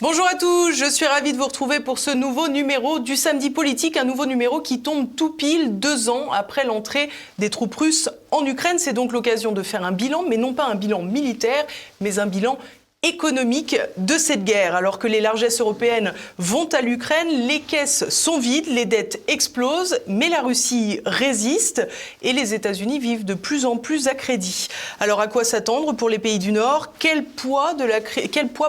Bonjour à tous, je suis ravie de vous retrouver pour ce nouveau numéro du Samedi Politique, un nouveau numéro qui tombe tout pile 2 ans après l'entrée des troupes russes en Ukraine. C'est donc l'occasion de faire un bilan, mais non pas un bilan militaire, mais un bilan économique de cette guerre. Alors que les largesses européennes vont à l'Ukraine, les caisses sont vides, les dettes explosent, mais la Russie résiste et les États-Unis vivent de plus en plus à crédit. Alors à quoi s'attendre pour les pays du Nord ? Quel poids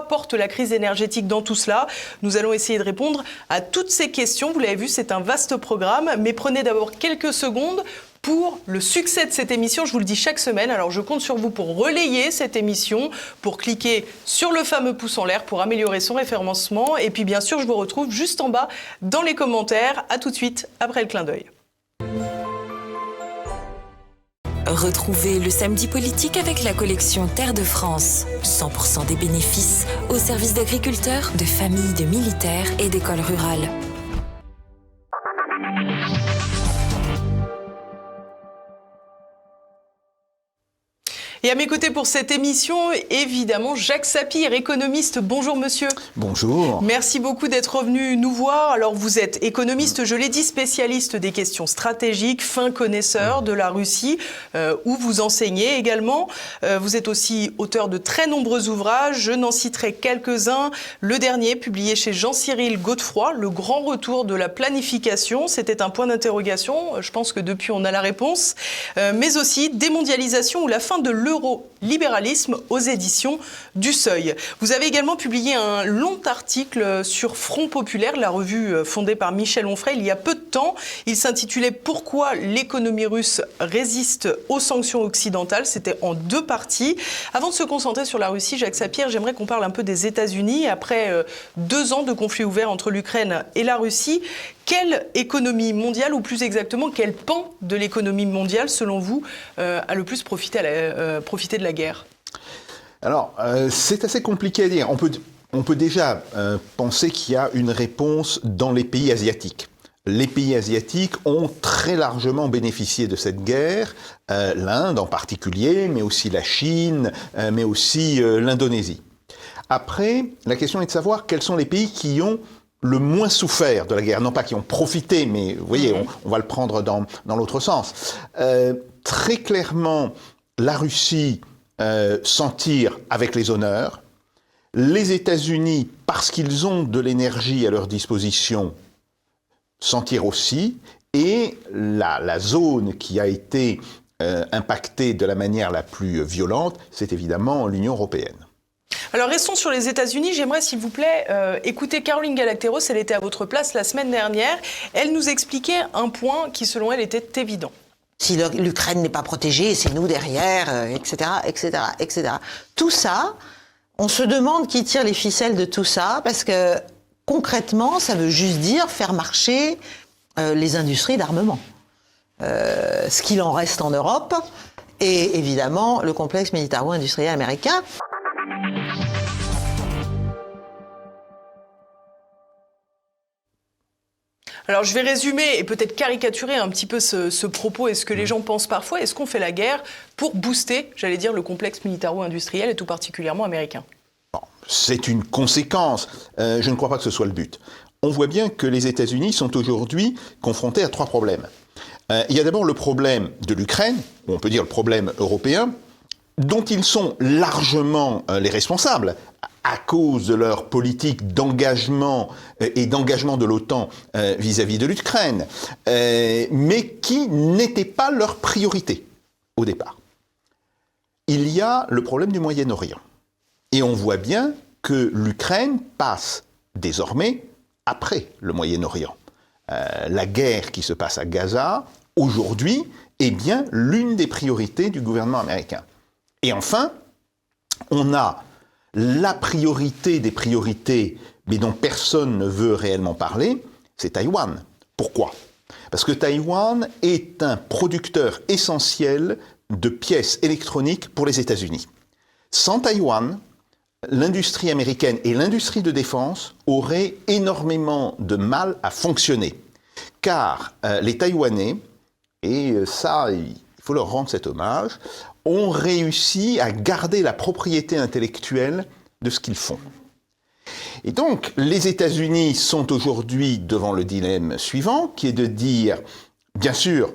porte la crise énergétique dans tout cela ? Nous allons essayer de répondre à toutes ces questions. Vous l'avez vu, c'est un vaste programme, mais prenez d'abord quelques secondes pour le succès de cette émission. Je vous le dis chaque semaine, alors je compte sur vous pour relayer cette émission, pour cliquer sur le fameux pouce en l'air pour améliorer son référencement. Et puis bien sûr, je vous retrouve juste en bas dans les commentaires. À tout de suite, après le clin d'œil. Retrouvez le Samedi Politique avec la collection Terre de France. 100% des bénéfices au service d'agriculteurs, de familles, de militaires et d'écoles rurales. Et à mes côtés pour cette émission, évidemment, Jacques Sapir, économiste. Bonjour monsieur. Bonjour. Merci beaucoup d'être revenu nous voir. Alors vous êtes économiste, je l'ai dit, spécialiste des questions stratégiques, fin connaisseur de la Russie, où vous enseignez également. Vous êtes aussi auteur de très nombreux ouvrages, je n'en citerai quelques-uns. Le dernier, publié chez Jean-Cyril Godefroy, Le grand retour de la planification. C'était un point d'interrogation, je pense que depuis on a la réponse. Mais aussi Démondialisation ou la fin de l'eurolibéralisme aux éditions du Seuil. Vous avez également publié un long article sur Front Populaire, la revue fondée par Michel Onfray il y a peu de temps. Il s'intitulait « Pourquoi l'économie russe résiste aux sanctions occidentales ». C'était en 2 parties. Avant de se concentrer sur la Russie, Jacques Sapir, j'aimerais qu'on parle un peu des États-Unis. Après 2 ans de conflit ouvert entre l'Ukraine et la Russie, quelle économie mondiale, ou plus exactement, quel pan de l'économie mondiale, selon vous, a le plus profité de la guerre ? Alors, c'est assez compliqué à dire. On peut déjà penser qu'il y a une réponse dans les pays asiatiques. Les pays asiatiques ont très largement bénéficié de cette guerre, l'Inde en particulier, mais aussi la Chine, mais aussi l'Indonésie. Après, la question est de savoir quels sont les pays qui ont le moins souffert de la guerre, non pas qui ont profité, mais vous voyez, on va le prendre dans l'autre sens. Très clairement, la Russie s'en tire avec les honneurs. Les États-Unis, parce qu'ils ont de l'énergie à leur disposition, s'en tirent aussi. Et la zone qui a été impactée de la manière la plus violente, c'est évidemment l'Union européenne. Alors restons sur les États-Unis. J'aimerais, s'il vous plaît, écouter Caroline Galacteros. Elle était à votre place la semaine dernière. Elle nous expliquait un point qui, selon elle, était évident. Si l'Ukraine n'est pas protégée, c'est nous derrière, etc., etc., etc. Tout ça, on se demande qui tire les ficelles de tout ça, parce que concrètement, ça veut juste dire faire marcher les industries d'armement. Ce qu'il en reste en Europe, et évidemment le complexe militaro-industriel américain. Alors je vais résumer et peut-être caricaturer un petit peu ce propos et ce que les gens pensent parfois. Est-ce qu'on fait la guerre pour booster, j'allais dire, le complexe militaro-industriel et tout particulièrement américain ? Bon, c'est une conséquence. Je ne crois pas que ce soit le but. On voit bien que les États-Unis sont aujourd'hui confrontés à 3 problèmes. Il y a d'abord le problème de l'Ukraine, ou on peut dire le problème européen, dont ils sont largement les responsables, à cause de leur politique d'engagement et d'engagement de l'OTAN vis-à-vis de l'Ukraine, mais qui n'était pas leur priorité au départ. Il y a le problème du Moyen-Orient. Et on voit bien que l'Ukraine passe désormais après le Moyen-Orient. La guerre qui se passe à Gaza, aujourd'hui, est bien l'une des priorités du gouvernement américain. Et enfin, on a la priorité des priorités, mais dont personne ne veut réellement parler, c'est Taïwan. Pourquoi ? Parce que Taïwan est un producteur essentiel de pièces électroniques pour les États-Unis. Sans Taïwan, l'industrie américaine et l'industrie de défense auraient énormément de mal à fonctionner. Car les Taïwanais, et ça, il faut leur rendre cet hommage, ont réussi à garder la propriété intellectuelle de ce qu'ils font. Et donc, les États-Unis sont aujourd'hui devant le dilemme suivant, qui est de dire, bien sûr,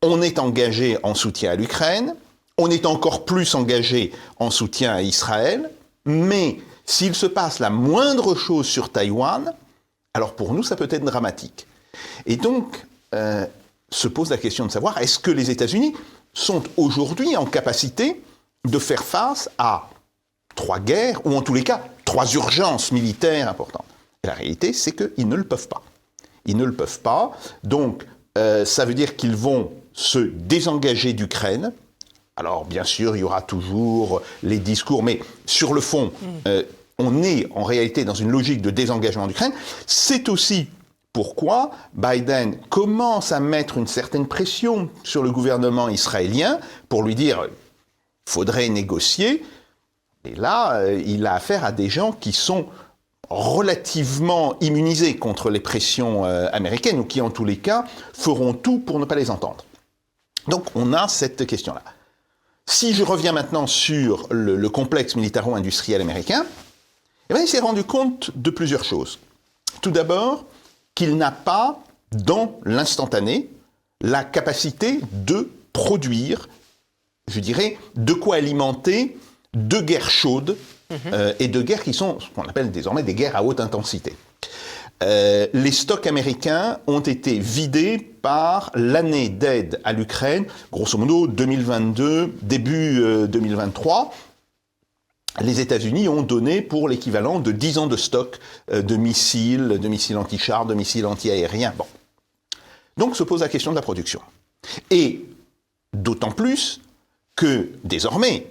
on est engagé en soutien à l'Ukraine, on est encore plus engagé en soutien à Israël, mais s'il se passe la moindre chose sur Taïwan, alors pour nous, ça peut être dramatique. Et donc, se pose la question de savoir, est-ce que les États-Unis sont aujourd'hui en capacité de faire face à 3 guerres, ou en tous les cas, 3 urgences militaires importantes? Et la réalité, c'est qu'ils ne le peuvent pas. Ils ne le peuvent pas, donc ça veut dire qu'ils vont se désengager d'Ukraine. Alors, bien sûr, il y aura toujours les discours, mais sur le fond, on est en réalité dans une logique de désengagement d'Ukraine. C'est aussi pourquoi Biden commence à mettre une certaine pression sur le gouvernement israélien pour lui dire « faudrait négocier ». Et là, il a affaire à des gens qui sont relativement immunisés contre les pressions américaines, ou qui, en tous les cas, feront tout pour ne pas les entendre. Donc, on a cette question-là. Si je reviens maintenant sur le complexe militaro-industriel américain, eh bien, il s'est rendu compte de plusieurs choses. Tout d'abord, qu'il n'a pas, dans l'instantané, la capacité de produire, je dirais, de quoi alimenter 2 guerres chaudes, et 2 guerres qui sont ce qu'on appelle désormais des guerres à haute intensité. Les stocks américains ont été vidés par l'année d'aide à l'Ukraine, grosso modo 2022, début 2023. Les États-Unis ont donné pour l'équivalent de 10 ans de stock de missiles anti-chars, de missiles anti-aériens. Bon. Donc se pose la question de la production. Et d'autant plus que désormais,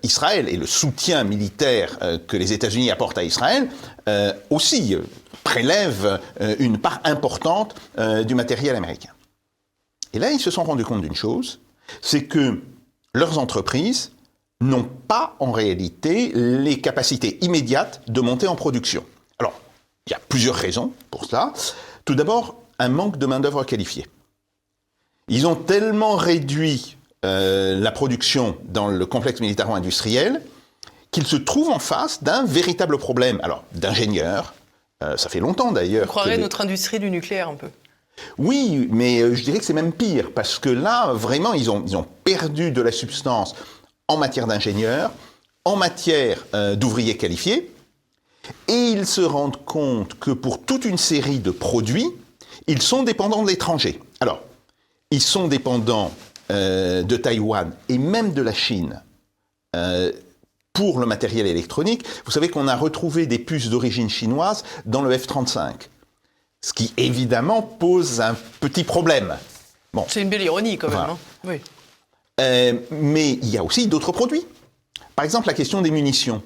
Israël et le soutien militaire que les États-Unis apportent à Israël aussi prélèvent une part importante du matériel américain. Et là, ils se sont rendus compte d'une chose, c'est que leurs entreprises n'ont pas en réalité les capacités immédiates de monter en production. Alors, il y a plusieurs raisons pour cela. Tout d'abord, un manque de main-d'œuvre qualifiée. Ils ont tellement réduit la production dans le complexe militaro-industriel, qu'ils se trouvent en face d'un véritable problème. Alors, d'ingénieurs, ça fait longtemps d'ailleurs. On croirait notre industrie du nucléaire un peu. Oui, mais je dirais que c'est même pire, parce que là, vraiment, ils ont perdu de la substance en matière d'ingénieurs, en matière d'ouvriers qualifiés, et ils se rendent compte que pour toute une série de produits, ils sont dépendants de l'étranger. Alors, ils sont dépendants de Taïwan et même de la Chine pour le matériel électronique. Vous savez qu'on a retrouvé des puces d'origine chinoise dans le F-35, ce qui évidemment pose un petit problème. Bon. C'est une belle ironie quand même. Voilà. Hein, oui. Mais il y a aussi d'autres produits. Par exemple, la question des munitions.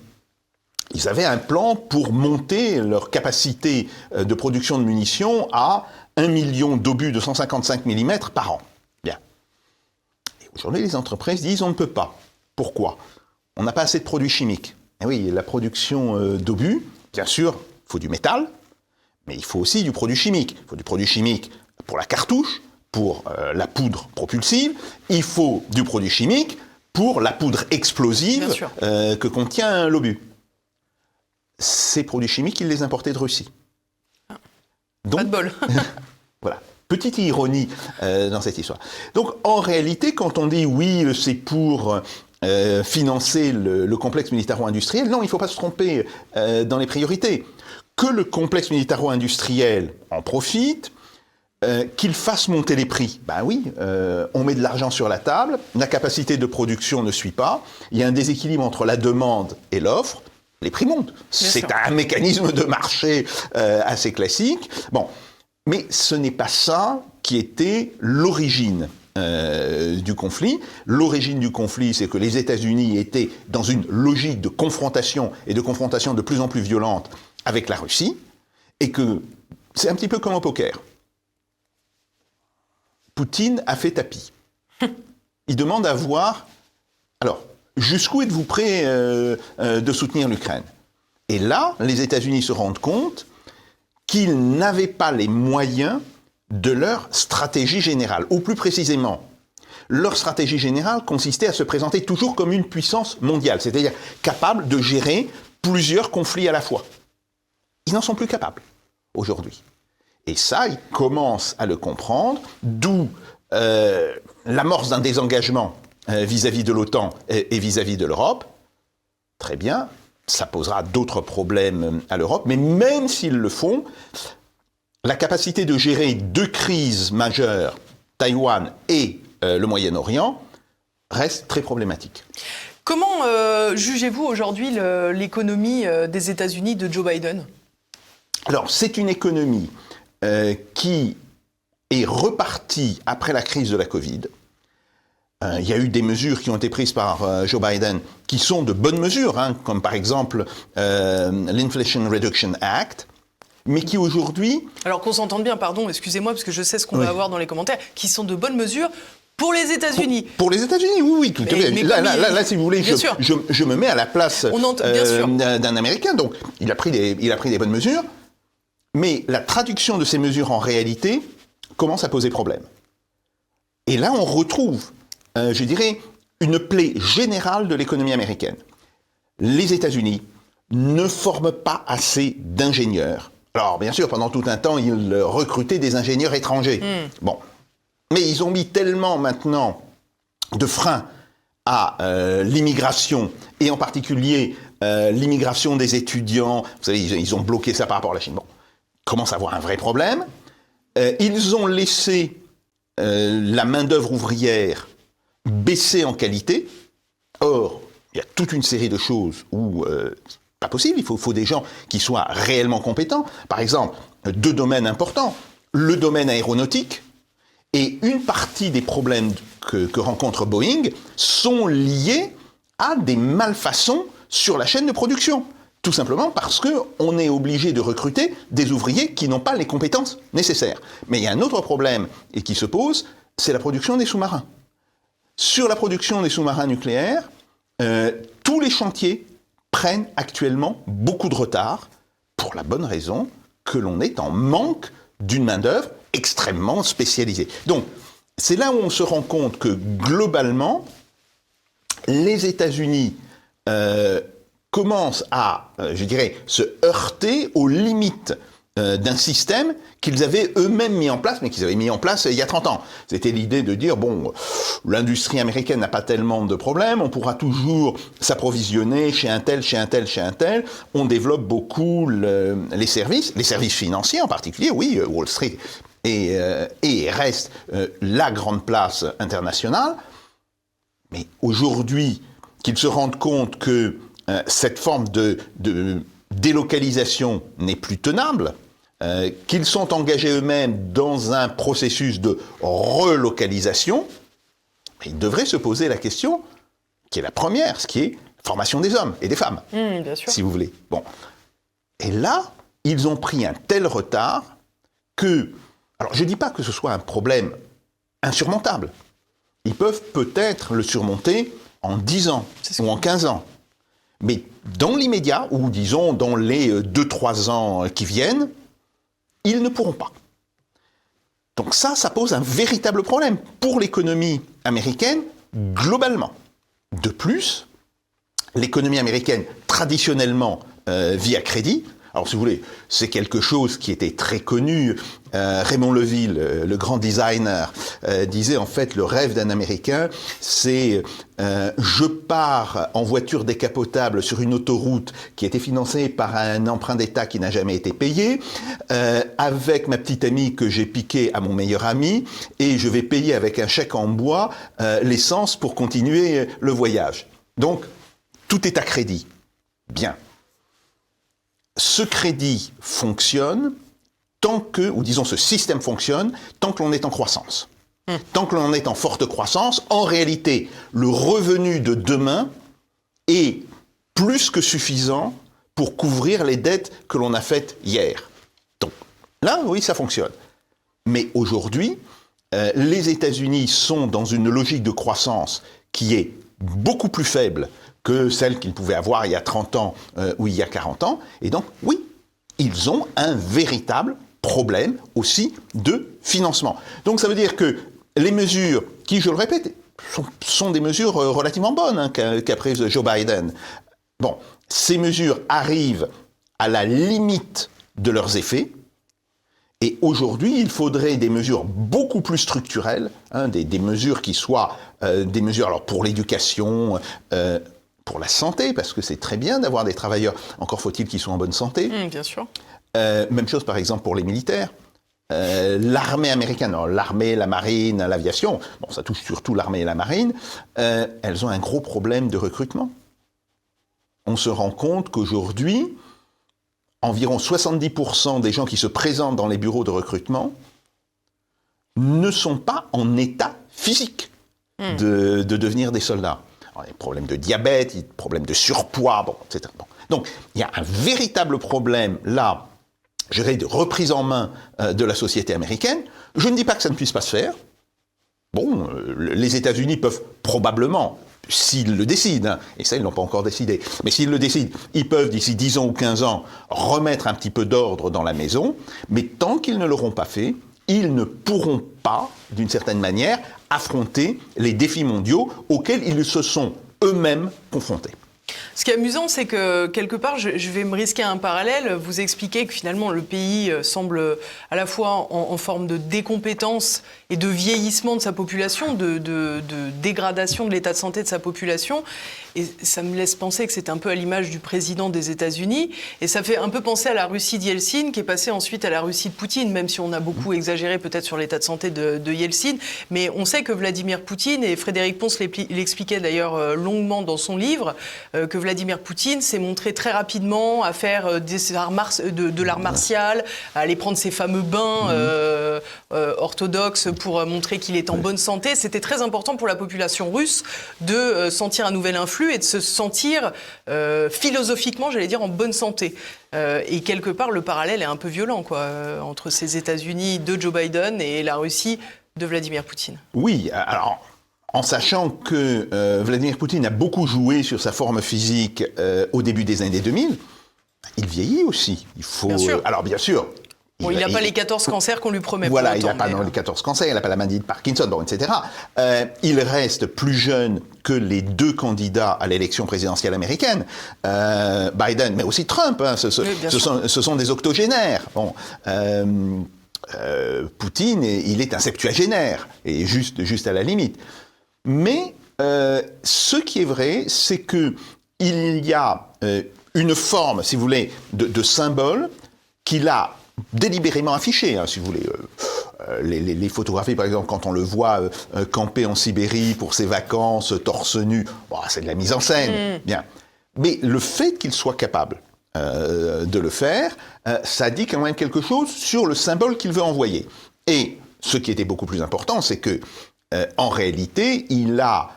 Ils avaient un plan pour monter leur capacité de production de munitions à 1 million d'obus de 155 mm par an. Bien. Et aujourd'hui, les entreprises disent on ne peut pas. Pourquoi ? On n'a pas assez de produits chimiques. Et oui, la production d'obus, bien sûr, il faut du métal, mais il faut aussi du produit chimique. Il faut du produit chimique pour la cartouche, pour la poudre propulsive, il faut du produit chimique pour la poudre explosive que contient l'obus. Ces produits chimiques, ils les importaient de Russie. Donc, pas de bol. Voilà, petite ironie dans cette histoire. Donc en réalité, quand on dit oui, c'est pour financer le complexe militaro-industriel, non, il ne faut pas se tromper dans les priorités. Que le complexe militaro-industriel en profite, qu'il fasse monter les prix. Ben oui, on met de l'argent sur la table, la capacité de production ne suit pas, il y a un déséquilibre entre la demande et l'offre, les prix montent. C'est un mécanisme de marché assez classique. Bon, mais ce n'est pas ça qui était l'origine du conflit. L'origine du conflit, c'est que les États-Unis étaient dans une logique de confrontation, et de confrontation de plus en plus violente avec la Russie, et que c'est un petit peu comme au poker. Poutine a fait tapis. Il demande à voir, alors, jusqu'où êtes-vous prêt de soutenir l'Ukraine ? Et là, les États-Unis se rendent compte qu'ils n'avaient pas les moyens de leur stratégie générale. Ou plus précisément, leur stratégie générale consistait à se présenter toujours comme une puissance mondiale, c'est-à-dire capable de gérer plusieurs conflits à la fois. Ils n'en sont plus capables aujourd'hui. Et ça, ils commencent à le comprendre, d'où l'amorce d'un désengagement vis-à-vis de l'OTAN et vis-à-vis de l'Europe. Très bien, ça posera d'autres problèmes à l'Europe, mais même s'ils le font, la capacité de gérer deux crises majeures, Taïwan et le Moyen-Orient, reste très problématique. Comment jugez-vous aujourd'hui l'économie des États-Unis de Joe Biden ? Alors, c'est une économie qui est repartie après la crise de la Covid. Il y a eu des mesures qui ont été prises par Joe Biden qui sont de bonnes mesures, hein, comme par exemple l'Inflation Reduction Act, mais qui aujourd'hui... Alors qu'on s'entende bien, pardon, excusez-moi, parce que je sais ce qu'on va avoir dans les commentaires, qui sont de bonnes mesures pour les États-Unis. Pour les États-Unis, oui, tout à fait. Là, si vous voulez, je me mets à la place d'un Américain. Donc, il a pris des bonnes mesures, mais la traduction de ces mesures en réalité commence à poser problème. Et là, on retrouve, je dirais, une plaie générale de l'économie américaine. Les États-Unis ne forment pas assez d'ingénieurs. Alors, bien sûr, pendant tout un temps, ils recrutaient des ingénieurs étrangers. Bon. Mais ils ont mis tellement maintenant de freins à l'immigration, et en particulier l'immigration des étudiants. Vous savez, ils ont bloqué ça par rapport à la Chine. Bon, ils commencent à avoir un vrai problème. Ils ont laissé la main-d'œuvre ouvrière baisser en qualité. Or, il y a toute une série de choses où c'est pas possible. Il faut des gens qui soient réellement compétents. Par exemple, deux domaines importants. Le domaine aéronautique. Et une partie des problèmes que rencontre Boeing sont liés à des malfaçons sur la chaîne de production. Tout simplement parce qu'on est obligé de recruter des ouvriers qui n'ont pas les compétences nécessaires. Mais il y a un autre problème qui se pose, c'est la production des sous-marins. Sur la production des sous-marins nucléaires, tous les chantiers prennent actuellement beaucoup de retard pour la bonne raison que l'on est en manque d'une main-d'œuvre extrêmement spécialisée. Donc, c'est là où on se rend compte que, globalement, les États-Unis commencent à, je dirais, se heurter aux limites d'un système qu'ils avaient eux-mêmes mis en place, mais qu'ils avaient mis en place il y a 30 ans. C'était l'idée de dire, bon, l'industrie américaine n'a pas tellement de problèmes, on pourra toujours s'approvisionner chez un tel, chez un tel, chez un tel. On développe beaucoup les services financiers en particulier, oui, Wall Street et reste la grande place internationale. Mais aujourd'hui, qu'ils se rendent compte que cette forme de délocalisation n'est plus tenable, qu'ils sont engagés eux-mêmes dans un processus de relocalisation, ils devraient se poser la question, qui est la première, ce qui est formation des hommes et des femmes, bien sûr. Si vous voulez. Bon. Et là, ils ont pris un tel retard que... Alors, je ne dis pas que ce soit un problème insurmontable. Ils peuvent peut-être le surmonter en 10 ans ou en 15 ans. Mais dans l'immédiat, ou disons dans les 2-3 ans qui viennent, ils ne pourront pas. Donc ça pose un véritable problème pour l'économie américaine globalement. De plus, l'économie américaine, traditionnellement, vit à crédit. Alors, si vous voulez, c'est quelque chose qui était très connu. Raymond Leville, le grand designer, disait en fait le rêve d'un Américain, c'est je pars en voiture décapotable sur une autoroute qui était financée par un emprunt d'État qui n'a jamais été payé, avec ma petite amie que j'ai piquée à mon meilleur ami, et je vais payer avec un chèque en bois l'essence pour continuer le voyage. Donc, tout est à crédit. Bien. Ce crédit fonctionne tant que, ou disons ce système fonctionne, tant que l'on est en croissance. Tant que l'on est en forte croissance, en réalité, le revenu de demain est plus que suffisant pour couvrir les dettes que l'on a faites hier. Donc là, oui, ça fonctionne. Mais aujourd'hui, les États-Unis sont dans une logique de croissance qui est beaucoup plus faible que celle qu'ils pouvaient avoir il y a 30 ans ou il y a 40 ans. Et donc, oui, ils ont un véritable problème aussi de financement. Donc, ça veut dire que les mesures qui, je le répète, sont des mesures relativement bonnes qu'a prises Joe Biden. Bon, ces mesures arrivent à la limite de leurs effets. Et aujourd'hui, il faudrait des mesures beaucoup plus structurelles, des mesures qui soient des mesures alors pour l'éducation, pour la santé, parce que c'est très bien d'avoir des travailleurs, encore faut-il qu'ils soient en bonne santé. Bien sûr. Même chose par exemple pour les militaires. L'armée américaine, alors, l'armée, la marine, l'aviation, bon, ça touche surtout l'armée et la marine, elles ont un gros problème de recrutement. On se rend compte qu'aujourd'hui, environ 70% des gens qui se présentent dans les bureaux de recrutement ne sont pas en état physique de devenir des soldats. Alors, il y a des problèmes de diabète, il y a des problèmes de surpoids, bon, etc. Bon. Donc, il y a un véritable problème là, je dirais, de reprise en main de la société américaine. Je ne dis pas que ça ne puisse pas se faire. Bon, les États-Unis peuvent probablement, s'ils le décident, et ça ils ne l'ont pas encore décidé, mais s'ils le décident, ils peuvent d'ici 10 ans ou 15 ans remettre un petit peu d'ordre dans la maison, mais tant qu'ils ne l'auront pas fait, ils ne pourront pas, d'une certaine manière, affronter les défis mondiaux auxquels ils se sont eux-mêmes confrontés. Ce qui est amusant, c'est que quelque part, je vais me risquer un parallèle. Vous expliquez que finalement, le pays semble à la fois en forme de décompétence et de vieillissement de sa population, de dégradation de l'état de santé de sa population. Et ça me laisse penser que c'est un peu à l'image du président des États-Unis. Et ça fait un peu penser à la Russie de Yeltsin, qui est passée ensuite à la Russie de Poutine, même si on a beaucoup exagéré peut-être sur l'état de santé de Yeltsin. Mais on sait que Vladimir Poutine, et Frédéric Pons l'expliquait d'ailleurs longuement dans son livre, que Vladimir Poutine s'est montré très rapidement à faire de l'art martial, à aller prendre ses fameux bains orthodoxes pour montrer qu'il est en bonne santé. C'était très important pour la population russe de sentir un nouvel influx et de se sentir philosophiquement, j'allais dire, en bonne santé. Et quelque part, le parallèle est un peu violent, quoi, entre ces États-Unis de Joe Biden et la Russie de Vladimir Poutine. Oui, alors, en sachant que Vladimir Poutine a beaucoup joué sur sa forme physique au début des années 2000, il vieillit aussi. Il faut, bien sûr. Alors, bien sûr. Bon, il n'a pas les 14 cancers qu'on lui promet. Voilà, il n'a pas les 14 cancers, il n'a pas la maladie de Parkinson, bon, etc. Il reste plus jeune que les deux candidats à l'élection présidentielle américaine, Biden, mais aussi Trump. Hein, ce sont des octogénaires. Bon, Poutine, il est un septuagénaire, et juste à la limite. Mais ce qui est vrai, c'est que il y a une forme, si vous voulez, de symbole qu'il a délibérément affiché, hein, si vous voulez. Les photographies, par exemple, quand on le voit camper en Sibérie pour ses vacances, torse nu, bon, c'est de la mise en scène, bien. Mais le fait qu'il soit capable de le faire, ça dit quand même quelque chose sur le symbole qu'il veut envoyer. Et ce qui était beaucoup plus important, c'est que, en réalité, il a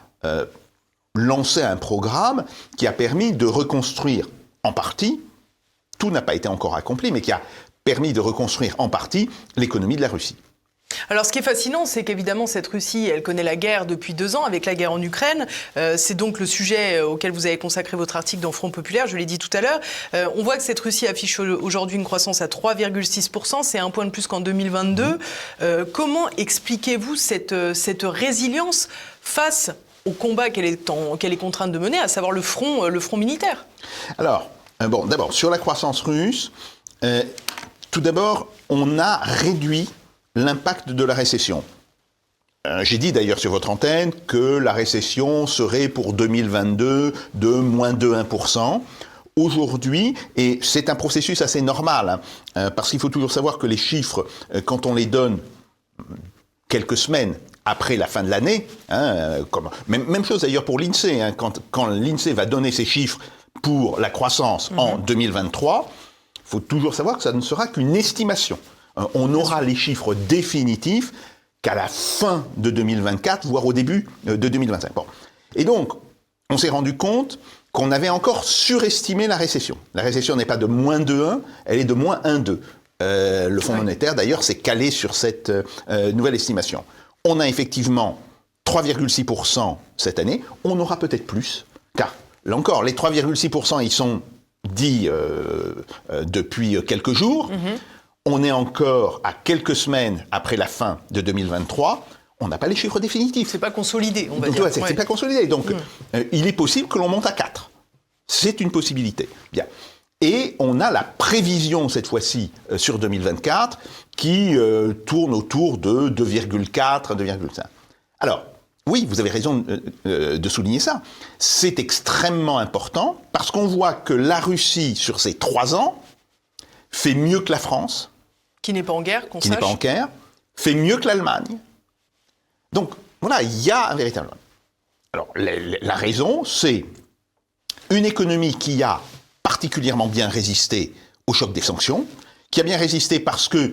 lancé un programme qui a permis de reconstruire en partie, tout n'a pas été encore accompli, mais qui a permis de reconstruire en partie l'économie de la Russie. Alors, ce qui est fascinant, c'est qu'évidemment, cette Russie, elle connaît la guerre depuis 2 ans, avec la guerre en Ukraine. C'est donc le sujet auquel vous avez consacré votre article dans Front Populaire, je l'ai dit tout à l'heure. On voit que cette Russie affiche aujourd'hui une croissance à 3,6%, c'est 1 point de plus qu'en 2022. Comment expliquez-vous cette résilience face au combat qu'elle est contrainte de mener, à savoir le front militaire? Alors, bon, d'abord, sur la croissance russe, tout d'abord, on a réduit l'impact de la récession. J'ai dit d'ailleurs sur votre antenne que la récession serait pour 2022 de moins de 1%. Aujourd'hui, et c'est un processus assez normal, hein, parce qu'il faut toujours savoir que les chiffres, quand on les donne quelques semaines après la fin de l'année, hein, même chose d'ailleurs pour l'INSEE, hein, quand l'INSEE va donner ses chiffres pour la croissance en 2023, il faut toujours savoir que ça ne sera qu'une estimation. On aura les chiffres définitifs qu'à la fin de 2024, voire au début de 2025. Bon. Et donc, on s'est rendu compte qu'on avait encore surestimé la récession. La récession n'est pas de moins 2,1, elle est de moins 1,2. Le Fonds monétaire, d'ailleurs, s'est calé sur cette nouvelle estimation. On a effectivement 3,6% cette année. On aura peut-être plus, car, là encore, les 3,6%, ils sont dits depuis quelques jours. On est encore à quelques semaines après la fin de 2023. On n'a pas les chiffres définitifs. C'est pas consolidé, on va dire. C'est pas consolidé. Donc, il est possible que l'on monte à 4. C'est une possibilité. Bien. Et on a la prévision, cette fois-ci, sur 2024, qui tourne autour de 2,4, 2,5. Alors, oui, vous avez raison de souligner ça. C'est extrêmement important, parce qu'on voit que la Russie, sur ces 3 ans, fait mieux que la France. Qui n'est pas en guerre, qu'on Qui sache. n'est pas en guerre, fait mieux que l'Allemagne. Donc, voilà, il y a un véritable... Alors, la raison, c'est une économie qui a particulièrement bien résisté au choc des sanctions, qui a bien résisté parce que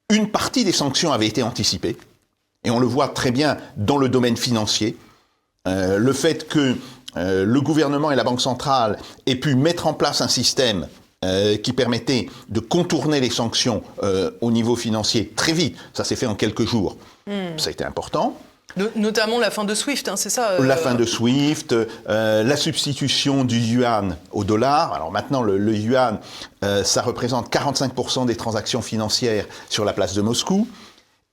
une partie des sanctions avait été anticipée, et on le voit très bien dans le domaine financier. Le fait que le gouvernement et la Banque centrale aient pu mettre en place un système qui permettait de contourner les sanctions au niveau financier très vite, ça s'est fait en quelques jours, ça a été important. Notamment la fin de SWIFT, hein, c'est ça La fin de SWIFT, la substitution du yuan au dollar. Alors maintenant, le yuan, ça représente 45% des transactions financières sur la place de Moscou.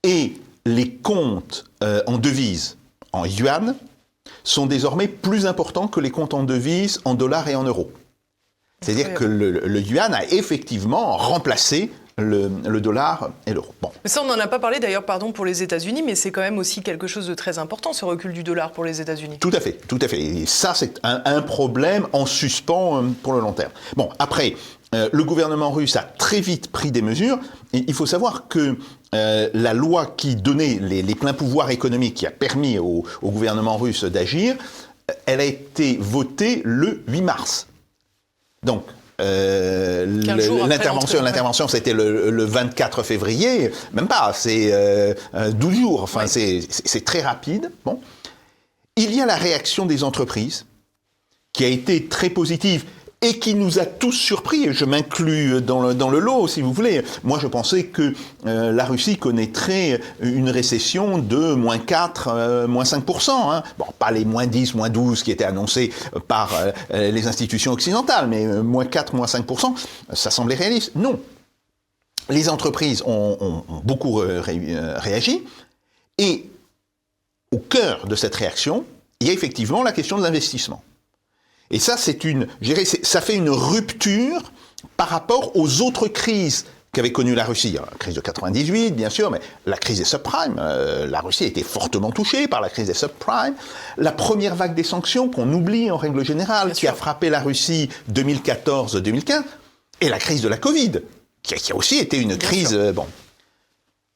Et les comptes en devises, en yuan, sont désormais plus importants que les comptes en devises en dollars et en euros. C'est-à-dire que le yuan a effectivement remplacé le dollar et l'euro. Bon. Mais ça, on n'en a pas parlé d'ailleurs, pardon, pour les États-Unis, mais c'est quand même aussi quelque chose de très important, ce recul du dollar pour les États-Unis. Tout à fait, tout à fait. Et ça, c'est un problème en suspens pour le long terme. Bon, après, le gouvernement russe a très vite pris des mesures. Et il faut savoir que la loi qui donnait les pleins pouvoirs économiques, qui a permis au gouvernement russe d'agir, elle a été votée le 8 mars. Donc, l'intervention, c'était le 24 février, même pas, c'est 12 jours, enfin, c'est très rapide. Bon. Il y a la réaction des entreprises, qui a été très positive, et qui nous a tous surpris, et je m'inclus dans le lot, si vous voulez. Moi, je pensais que la Russie connaîtrait une récession de moins 4, moins 5%. Hein. Bon, pas les moins 10, moins 12 qui étaient annoncés par les institutions occidentales, mais moins 4, moins 5%, ça semblait réaliste. Non. Les entreprises ont beaucoup réagi, et au cœur de cette réaction, il y a effectivement la question de l'investissement. Et ça, ça fait une rupture par rapport aux autres crises qu'avait connues la Russie. La crise de 98, bien sûr, mais la crise des subprimes. La Russie a été fortement touchée par la crise des subprimes. La première vague des sanctions, qu'on oublie en règle générale, qui a frappé la Russie 2014-2015, et la crise de la Covid, qui a aussi été une crise... bon.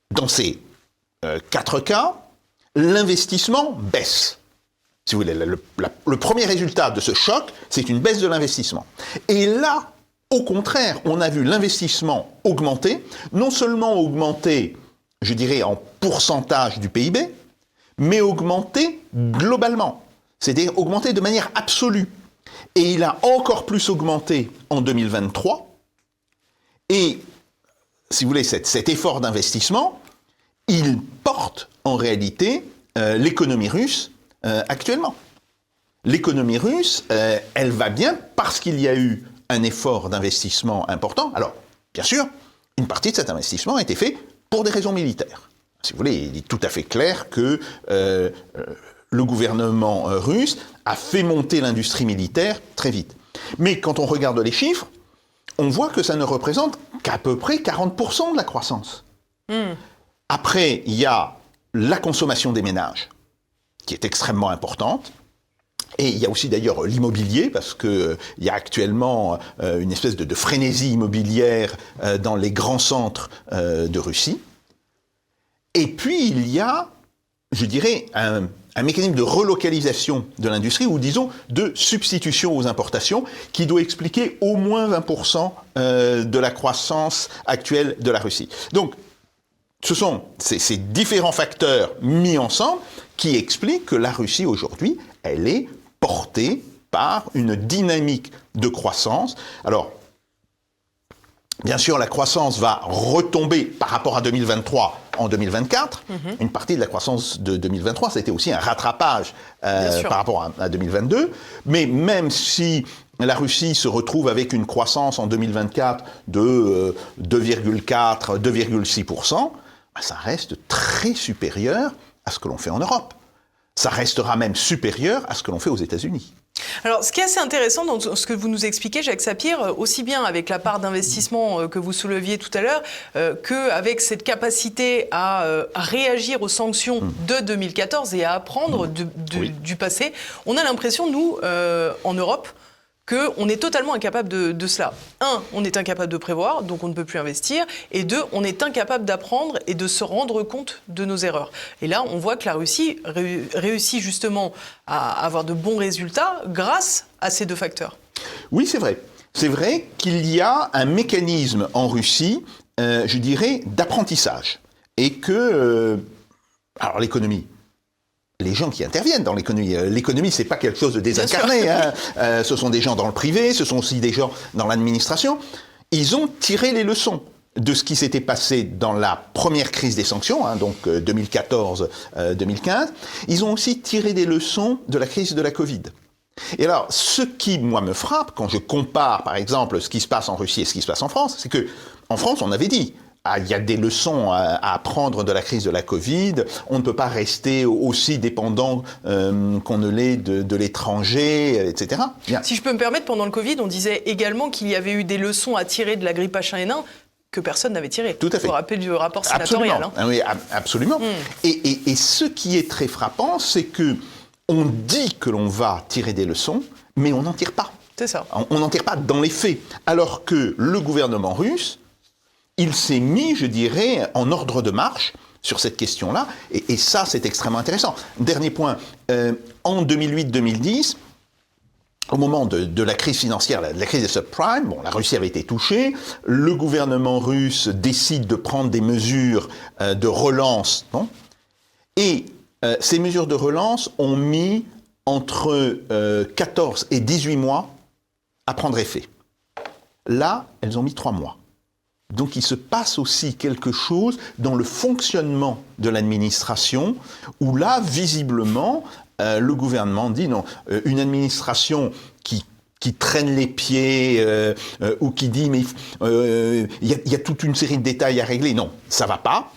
Dans ces 4 cas, l'investissement baisse. Si vous voulez, le premier résultat de ce choc, c'est une baisse de l'investissement. Et là, au contraire, on a vu l'investissement augmenter, non seulement augmenter, je dirais, en pourcentage du PIB, mais augmenter globalement, c'est-à-dire augmenter de manière absolue. Et il a encore plus augmenté en 2023. Et, si vous voulez, cet effort d'investissement, il porte en réalité l'économie russe actuellement. L'économie russe, elle va bien parce qu'il y a eu un effort d'investissement important. Alors, bien sûr, une partie de cet investissement a été fait pour des raisons militaires. Si vous voulez, il est tout à fait clair que le gouvernement russe a fait monter l'industrie militaire très vite. Mais quand on regarde les chiffres, on voit que ça ne représente qu'à peu près 40% de la croissance. Après, il y a la consommation des ménages, qui est extrêmement importante. Et il y a aussi d'ailleurs l'immobilier, parce qu'il y a actuellement une espèce de frénésie immobilière dans les grands centres de Russie. Et puis il y a, je dirais, un mécanisme de relocalisation de l'industrie, ou disons de substitution aux importations, qui doit expliquer au moins 20% de la croissance actuelle de la Russie. Donc, ce sont ces différents facteurs mis ensemble qui expliquent que la Russie aujourd'hui, elle est portée par une dynamique de croissance. Alors, bien sûr, la croissance va retomber par rapport à 2023 en 2024. Une partie de la croissance de 2023, c'était aussi un rattrapage par rapport à 2022. Mais même si la Russie se retrouve avec une croissance en 2024 de 2,4, 2,6%, ça reste très supérieur à ce que l'on fait en Europe. Ça restera même supérieur à ce que l'on fait aux États-Unis. Alors, ce qui est assez intéressant dans ce que vous nous expliquez, Jacques Sapir, aussi bien avec la part d'investissement que vous souleviez tout à l'heure, qu'avec cette capacité à réagir aux sanctions de 2014 et à apprendre du passé, on a l'impression, nous, en Europe, qu'on est totalement incapable de cela. On est incapable de prévoir, donc on ne peut plus investir. Et 2, on est incapable d'apprendre et de se rendre compte de nos erreurs. Et là, on voit que la Russie réussit justement à avoir de bons résultats grâce à ces 2 facteurs. Oui, c'est vrai. C'est vrai qu'il y a un mécanisme en Russie, je dirais, d'apprentissage. Et que... alors l'économie... Les gens qui interviennent dans l'économie, c'est pas quelque chose de désincarné. Ce sont des gens dans le privé, ce sont aussi des gens dans l'administration. Ils ont tiré les leçons de ce qui s'était passé dans la première crise des sanctions, donc 2014-2015. Ils ont aussi tiré des leçons de la crise de la Covid. Et alors, ce qui, moi, me frappe, quand je compare, par exemple, ce qui se passe en Russie et ce qui se passe en France, c'est que en France, on avait dit... il y a des leçons à apprendre de la crise de la Covid. On ne peut pas rester aussi dépendant qu'on ne l'est de l'étranger, etc. Bien. Si je peux me permettre, pendant le Covid, on disait également qu'il y avait eu des leçons à tirer de la grippe H1N1 que personne n'avait tiré. Tout à fait. Vous vous rappelez du rapport sénatorial. Absolument. Oui, absolument. Et ce qui est très frappant, c'est que on dit que l'on va tirer des leçons, mais on n'en tire pas. C'est ça. On n'en tire pas dans les faits. Alors que le gouvernement russe, il s'est mis, je dirais, en ordre de marche sur cette question-là, et ça, c'est extrêmement intéressant. Dernier point, en 2008-2010, au moment de la crise financière, la crise des subprimes, la Russie avait été touchée, le gouvernement russe décide de prendre des mesures de relance, et ces mesures de relance ont mis entre 14 et 18 mois à prendre effet. Là, elles ont mis 3 mois. Donc il se passe aussi quelque chose dans le fonctionnement de l'administration, où là, visiblement, le gouvernement dit non, une administration qui traîne les pieds ou qui dit mais il y a toute une série de détails à régler, non, ça va pas,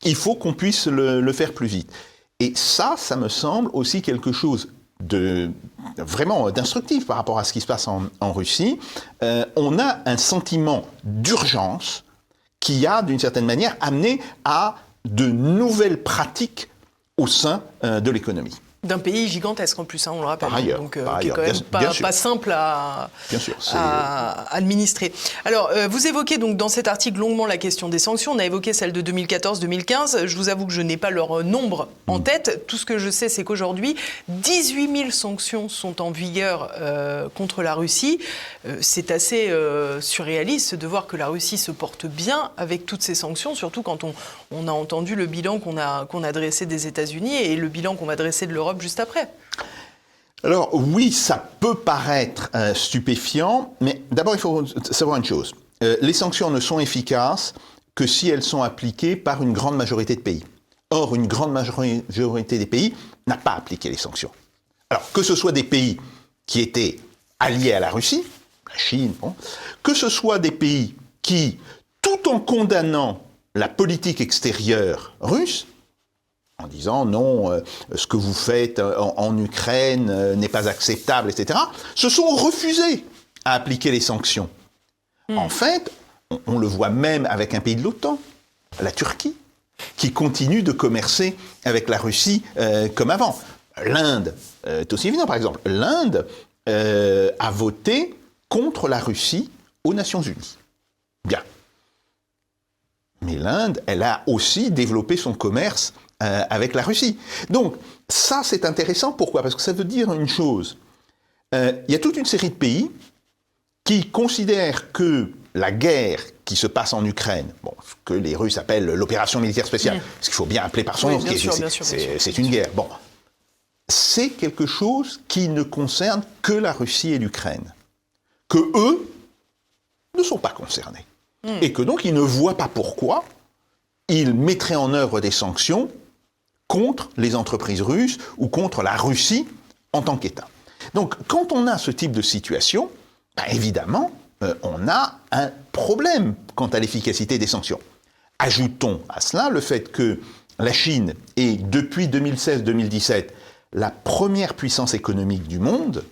il faut qu'on puisse le faire plus vite. Et ça me semble aussi quelque chose vraiment d'instructif par rapport à ce qui se passe en Russie. On a un sentiment d'urgence qui a, d'une certaine manière, amené à de nouvelles pratiques au sein de l'économie. D'un pays gigantesque en plus, on le rappelle. Par ailleurs, donc, qui est quand même pas simple à administrer. Alors, vous évoquez donc dans cet article longuement la question des sanctions. On a évoqué celle de 2014-2015. Je vous avoue que je n'ai pas leur nombre en tête. Tout ce que je sais, c'est qu'aujourd'hui, 18 000 sanctions sont en vigueur contre la Russie. C'est assez surréaliste de voir que la Russie se porte bien avec toutes ces sanctions, surtout quand on a entendu le bilan qu'on a dressé des États-Unis et le bilan qu'on va dresser de l'Europe juste après. Alors oui, ça peut paraître stupéfiant, mais d'abord il faut savoir une chose. Les sanctions ne sont efficaces que si elles sont appliquées par une grande majorité de pays. Or, une grande majorité des pays n'a pas appliqué les sanctions. Alors, que ce soit des pays qui étaient alliés à la Russie, la Chine, que ce soit des pays qui, tout en condamnant la politique extérieure russe, en disant non, ce que vous faites en Ukraine n'est pas acceptable, etc., se sont refusés à appliquer les sanctions. En fait, on le voit même avec un pays de l'OTAN, la Turquie, qui continue de commercer avec la Russie comme avant. L'Inde, c'est aussi évident, par exemple. L'Inde a voté contre la Russie aux Nations Unies. Bien. Mais l'Inde, elle a aussi développé son commerce avec la Russie. Donc, ça, c'est intéressant. Pourquoi ? Parce que ça veut dire une chose. Il y a toute une série de pays qui considèrent que la guerre qui se passe en Ukraine, ce que les Russes appellent l'opération militaire spéciale, ce qu'il faut bien appeler par son nom, c'est une guerre. C'est quelque chose qui ne concerne que la Russie et l'Ukraine. Que eux ne sont pas concernés. Et que donc, ils ne voient pas pourquoi ils mettraient en œuvre des sanctions contre les entreprises russes ou contre la Russie en tant qu'État. Donc, quand on a ce type de situation, évidemment, on a un problème quant à l'efficacité des sanctions. Ajoutons à cela le fait que la Chine est, depuis 2016-2017, la première puissance économique du monde,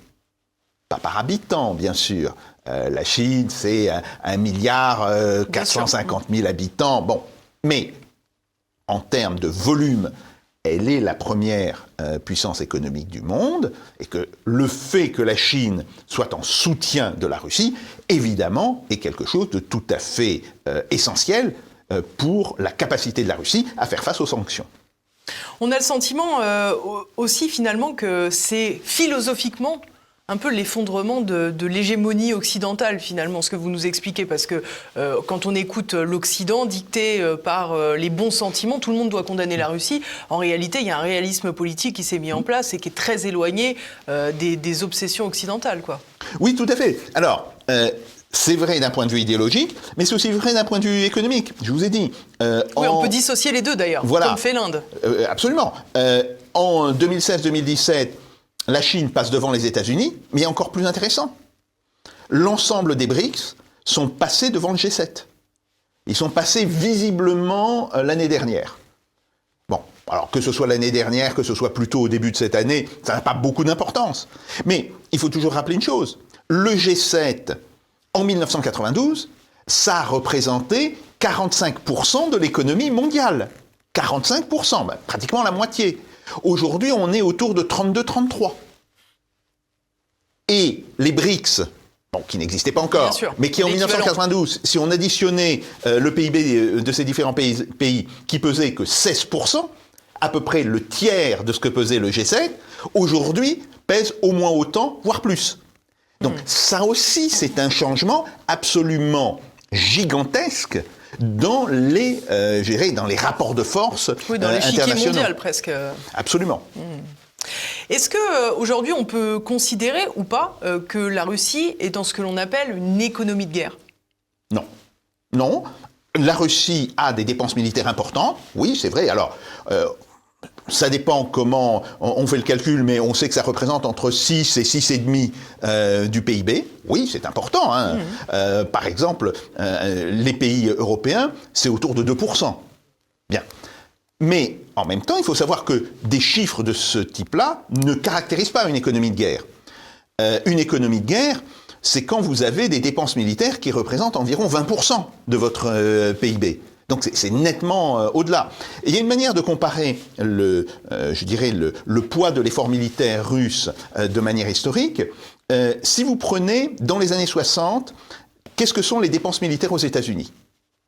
pas par habitant, bien sûr. La Chine, c'est 1 milliard 450 000 habitants. Bon, mais en termes de volume, elle est la première puissance économique du monde, et que le fait que la Chine soit en soutien de la Russie, évidemment, est quelque chose de tout à fait essentiel pour la capacité de la Russie à faire face aux sanctions. On a le sentiment aussi finalement que c'est philosophiquement un peu l'effondrement de l'hégémonie occidentale, finalement, ce que vous nous expliquez. Parce que quand on écoute l'Occident dicté par les bons sentiments, tout le monde doit condamner la Russie. En réalité, il y a un réalisme politique qui s'est mis en place et qui est très éloigné des obsessions occidentales, quoi. Oui, tout à fait. Alors, c'est vrai d'un point de vue idéologique, mais c'est aussi vrai d'un point de vue économique. Je vous ai dit. Oui, on peut dissocier les deux, d'ailleurs, voilà. comme fait l'Inde. Absolument. En 2016-2017, la Chine passe devant les États-Unis, mais encore plus intéressant, l'ensemble des BRICS sont passés devant le G7. Ils sont passés visiblement l'année dernière. Bon, alors que ce soit l'année dernière, que ce soit plutôt au début de cette année, ça n'a pas beaucoup d'importance. Mais il faut toujours rappeler une chose, le G7, en 1992, ça a représenté 45% de l'économie mondiale. 45%, ben, pratiquement la moitié. Aujourd'hui, on est autour de 32-33. Et les BRICS, bon, qui n'existaient pas encore, mais qui en 1992, si on additionnait le PIB de ces différents pays qui pesait que 16%, à peu près le tiers de ce que pesait le G7, aujourd'hui pèse au moins autant, voire plus. Donc ça aussi, c'est un changement absolument gigantesque dans les, dans les rapports de force dans l'échiquier internationaux. Mondial, presque. Absolument. Est-ce qu'aujourd'hui, on peut considérer ou pas que la Russie est dans ce que l'on appelle une économie de guerre ? Non. Non. La Russie a des dépenses militaires importantes. Oui, c'est vrai. Alors, ça dépend comment on fait le calcul, mais on sait que ça représente entre 6 et 6,5 du PIB. Oui, c'est important. Hein. Par exemple, les pays européens, c'est autour de 2%. Bien. Mais en même temps, il faut savoir que des chiffres de ce type-là ne caractérisent pas une économie de guerre. Une économie de guerre, c'est quand vous avez des dépenses militaires qui représentent environ 20% de votre PIB. Donc c'est nettement au-delà. Et il y a une manière de comparer le poids de l'effort militaire russe de manière historique. Si vous prenez, dans les années 60, qu'est-ce que sont les dépenses militaires aux États-Unis ?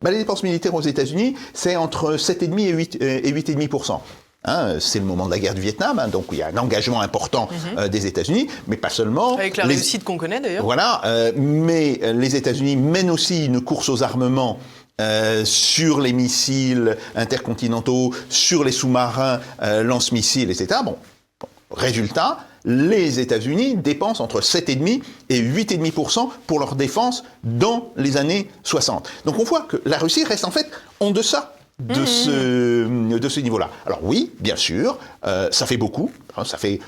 Les dépenses militaires aux États-Unis, c'est entre 7,5 et 8,5%. Hein, c'est le moment de la guerre du Vietnam, hein, donc il y a un engagement important des États-Unis, mais pas seulement. Avec la réussite qu'on connaît d'ailleurs. Voilà, mais les États-Unis mènent aussi une course aux armements sur les missiles intercontinentaux, sur les sous-marins lance-missiles, etc. Bon, résultat, les États-Unis dépensent entre 7,5 et 8,5% pour leur défense dans les années 60. Donc on voit que la Russie reste en fait en deçà de ce niveau-là. Alors oui, bien sûr, ça fait beaucoup, hein, ça fait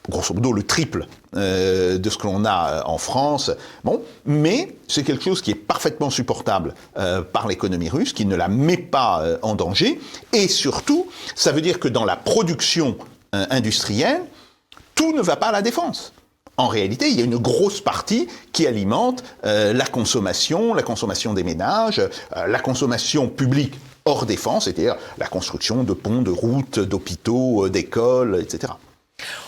grosso modo le triple de ce que l'on a en France. Bon, mais c'est quelque chose qui est parfaitement supportable par l'économie russe, qui ne la met pas en danger. Et surtout, ça veut dire que dans la production industrielle, tout ne va pas à la défense. En réalité, il y a une grosse partie qui alimente la consommation des ménages, la consommation publique hors défense, c'est-à-dire la construction de ponts, de routes, d'hôpitaux, d'écoles, etc.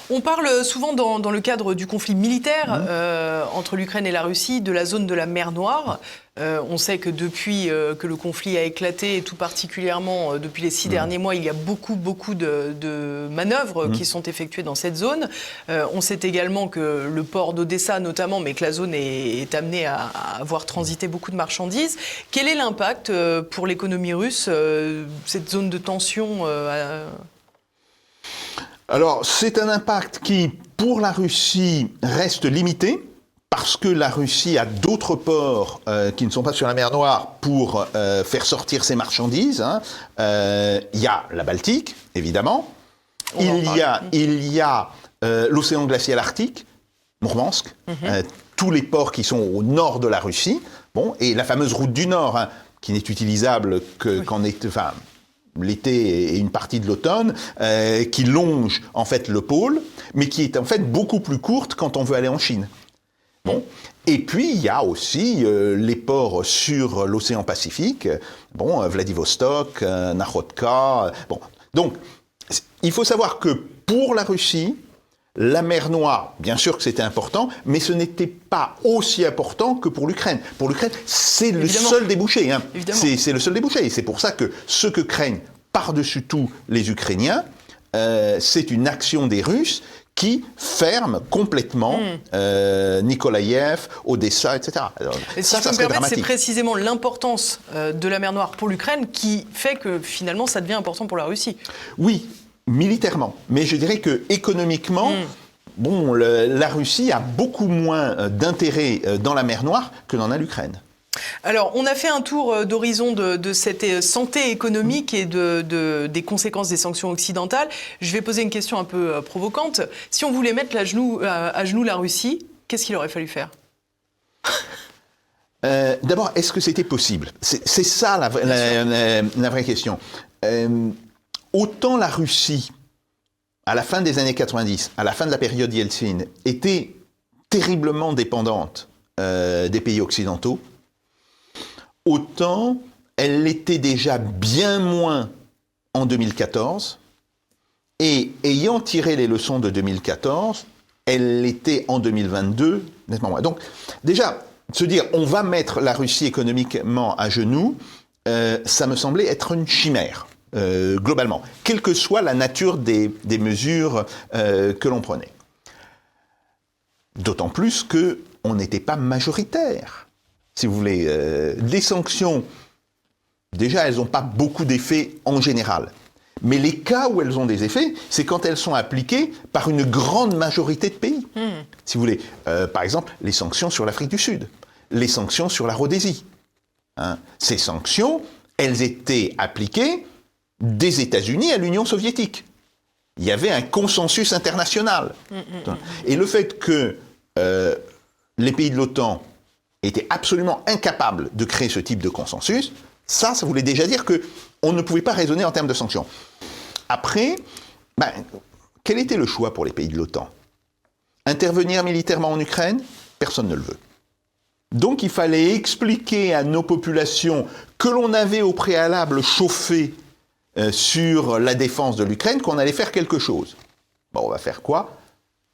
On parle souvent dans le cadre du conflit militaire entre l'Ukraine et la Russie de la zone de la mer Noire. On sait que depuis que le conflit a éclaté, et tout particulièrement depuis les 6 derniers mois, il y a beaucoup de manœuvres qui sont effectuées dans cette zone. On sait également que le port d'Odessa notamment, mais que la zone est amenée à avoir transité beaucoup de marchandises. Quel est l'impact pour l'économie russe, cette zone de tension Alors, c'est un impact qui, pour la Russie, reste limité, parce que la Russie a d'autres ports qui ne sont pas sur la mer Noire pour faire sortir ses marchandises. Hein. Il y a la Baltique, évidemment. Il y a l'océan glacial arctique, Mourmansk, tous les ports qui sont au nord de la Russie. Bon, et la fameuse route du Nord, hein, qui n'est utilisable qu'en été... Enfin, l'été et une partie de l'automne, qui longe en fait le pôle, mais qui est en fait beaucoup plus courte quand on veut aller en Chine. Bon. Et puis, il y a aussi les ports sur l'océan Pacifique, Vladivostok, Nakhodka. Bon. Donc, il faut savoir que pour la Russie, la mer Noire, bien sûr que c'était important, mais ce n'était pas aussi important que pour l'Ukraine. Pour l'Ukraine, c'est le seul débouché. Hein. C'est le seul débouché. Et c'est pour ça que ce que craignent par-dessus tout les Ukrainiens, c'est une action des Russes qui ferme complètement Nikolaïev, Odessa, etc. Alors, et si je peux me permettre, c'est précisément l'importance de la mer Noire pour l'Ukraine qui fait que finalement ça devient important pour la Russie. Oui, militairement. Mais je dirais que économiquement, la Russie a beaucoup moins d'intérêt dans la mer Noire que n'en a l'Ukraine. Alors, on a fait un tour d'horizon de cette santé économique et des conséquences des sanctions occidentales. Je vais poser une question un peu provocante. Si on voulait mettre à genoux la Russie, qu'est-ce qu'il aurait fallu faire ? D'abord, est-ce que c'était possible ? C'est ça la vraie question. Autant la Russie, à la fin des années 90, à la fin de la période Yeltsin, était terriblement dépendante des pays occidentaux, autant elle l'était déjà bien moins en 2014, et ayant tiré les leçons de 2014, elle l'était en 2022 nettement moins. Donc déjà, se dire on va mettre la Russie économiquement à genoux, ça me semblait être une chimère, globalement, quelle que soit la nature des mesures que l'on prenait. D'autant plus qu'on n'était pas majoritaire. Si vous voulez, les sanctions, déjà, elles n'ont pas beaucoup d'effets en général. Mais les cas où elles ont des effets, c'est quand elles sont appliquées par une grande majorité de pays. Si vous voulez, par exemple, les sanctions sur l'Afrique du Sud, les sanctions sur la Rhodésie. Hein. Ces sanctions, elles étaient appliquées des États-Unis à l'Union soviétique. Il y avait un consensus international. Et le fait que les pays de l'OTAN étaient absolument incapables de créer ce type de consensus, ça voulait déjà dire qu'on ne pouvait pas raisonner en termes de sanctions. Après, quel était le choix pour les pays de l'OTAN ? Intervenir militairement en Ukraine ? Personne ne le veut. Donc il fallait expliquer à nos populations que l'on avait au préalable chauffé sur la défense de l'Ukraine qu'on allait faire quelque chose. Bon, on va faire quoi ?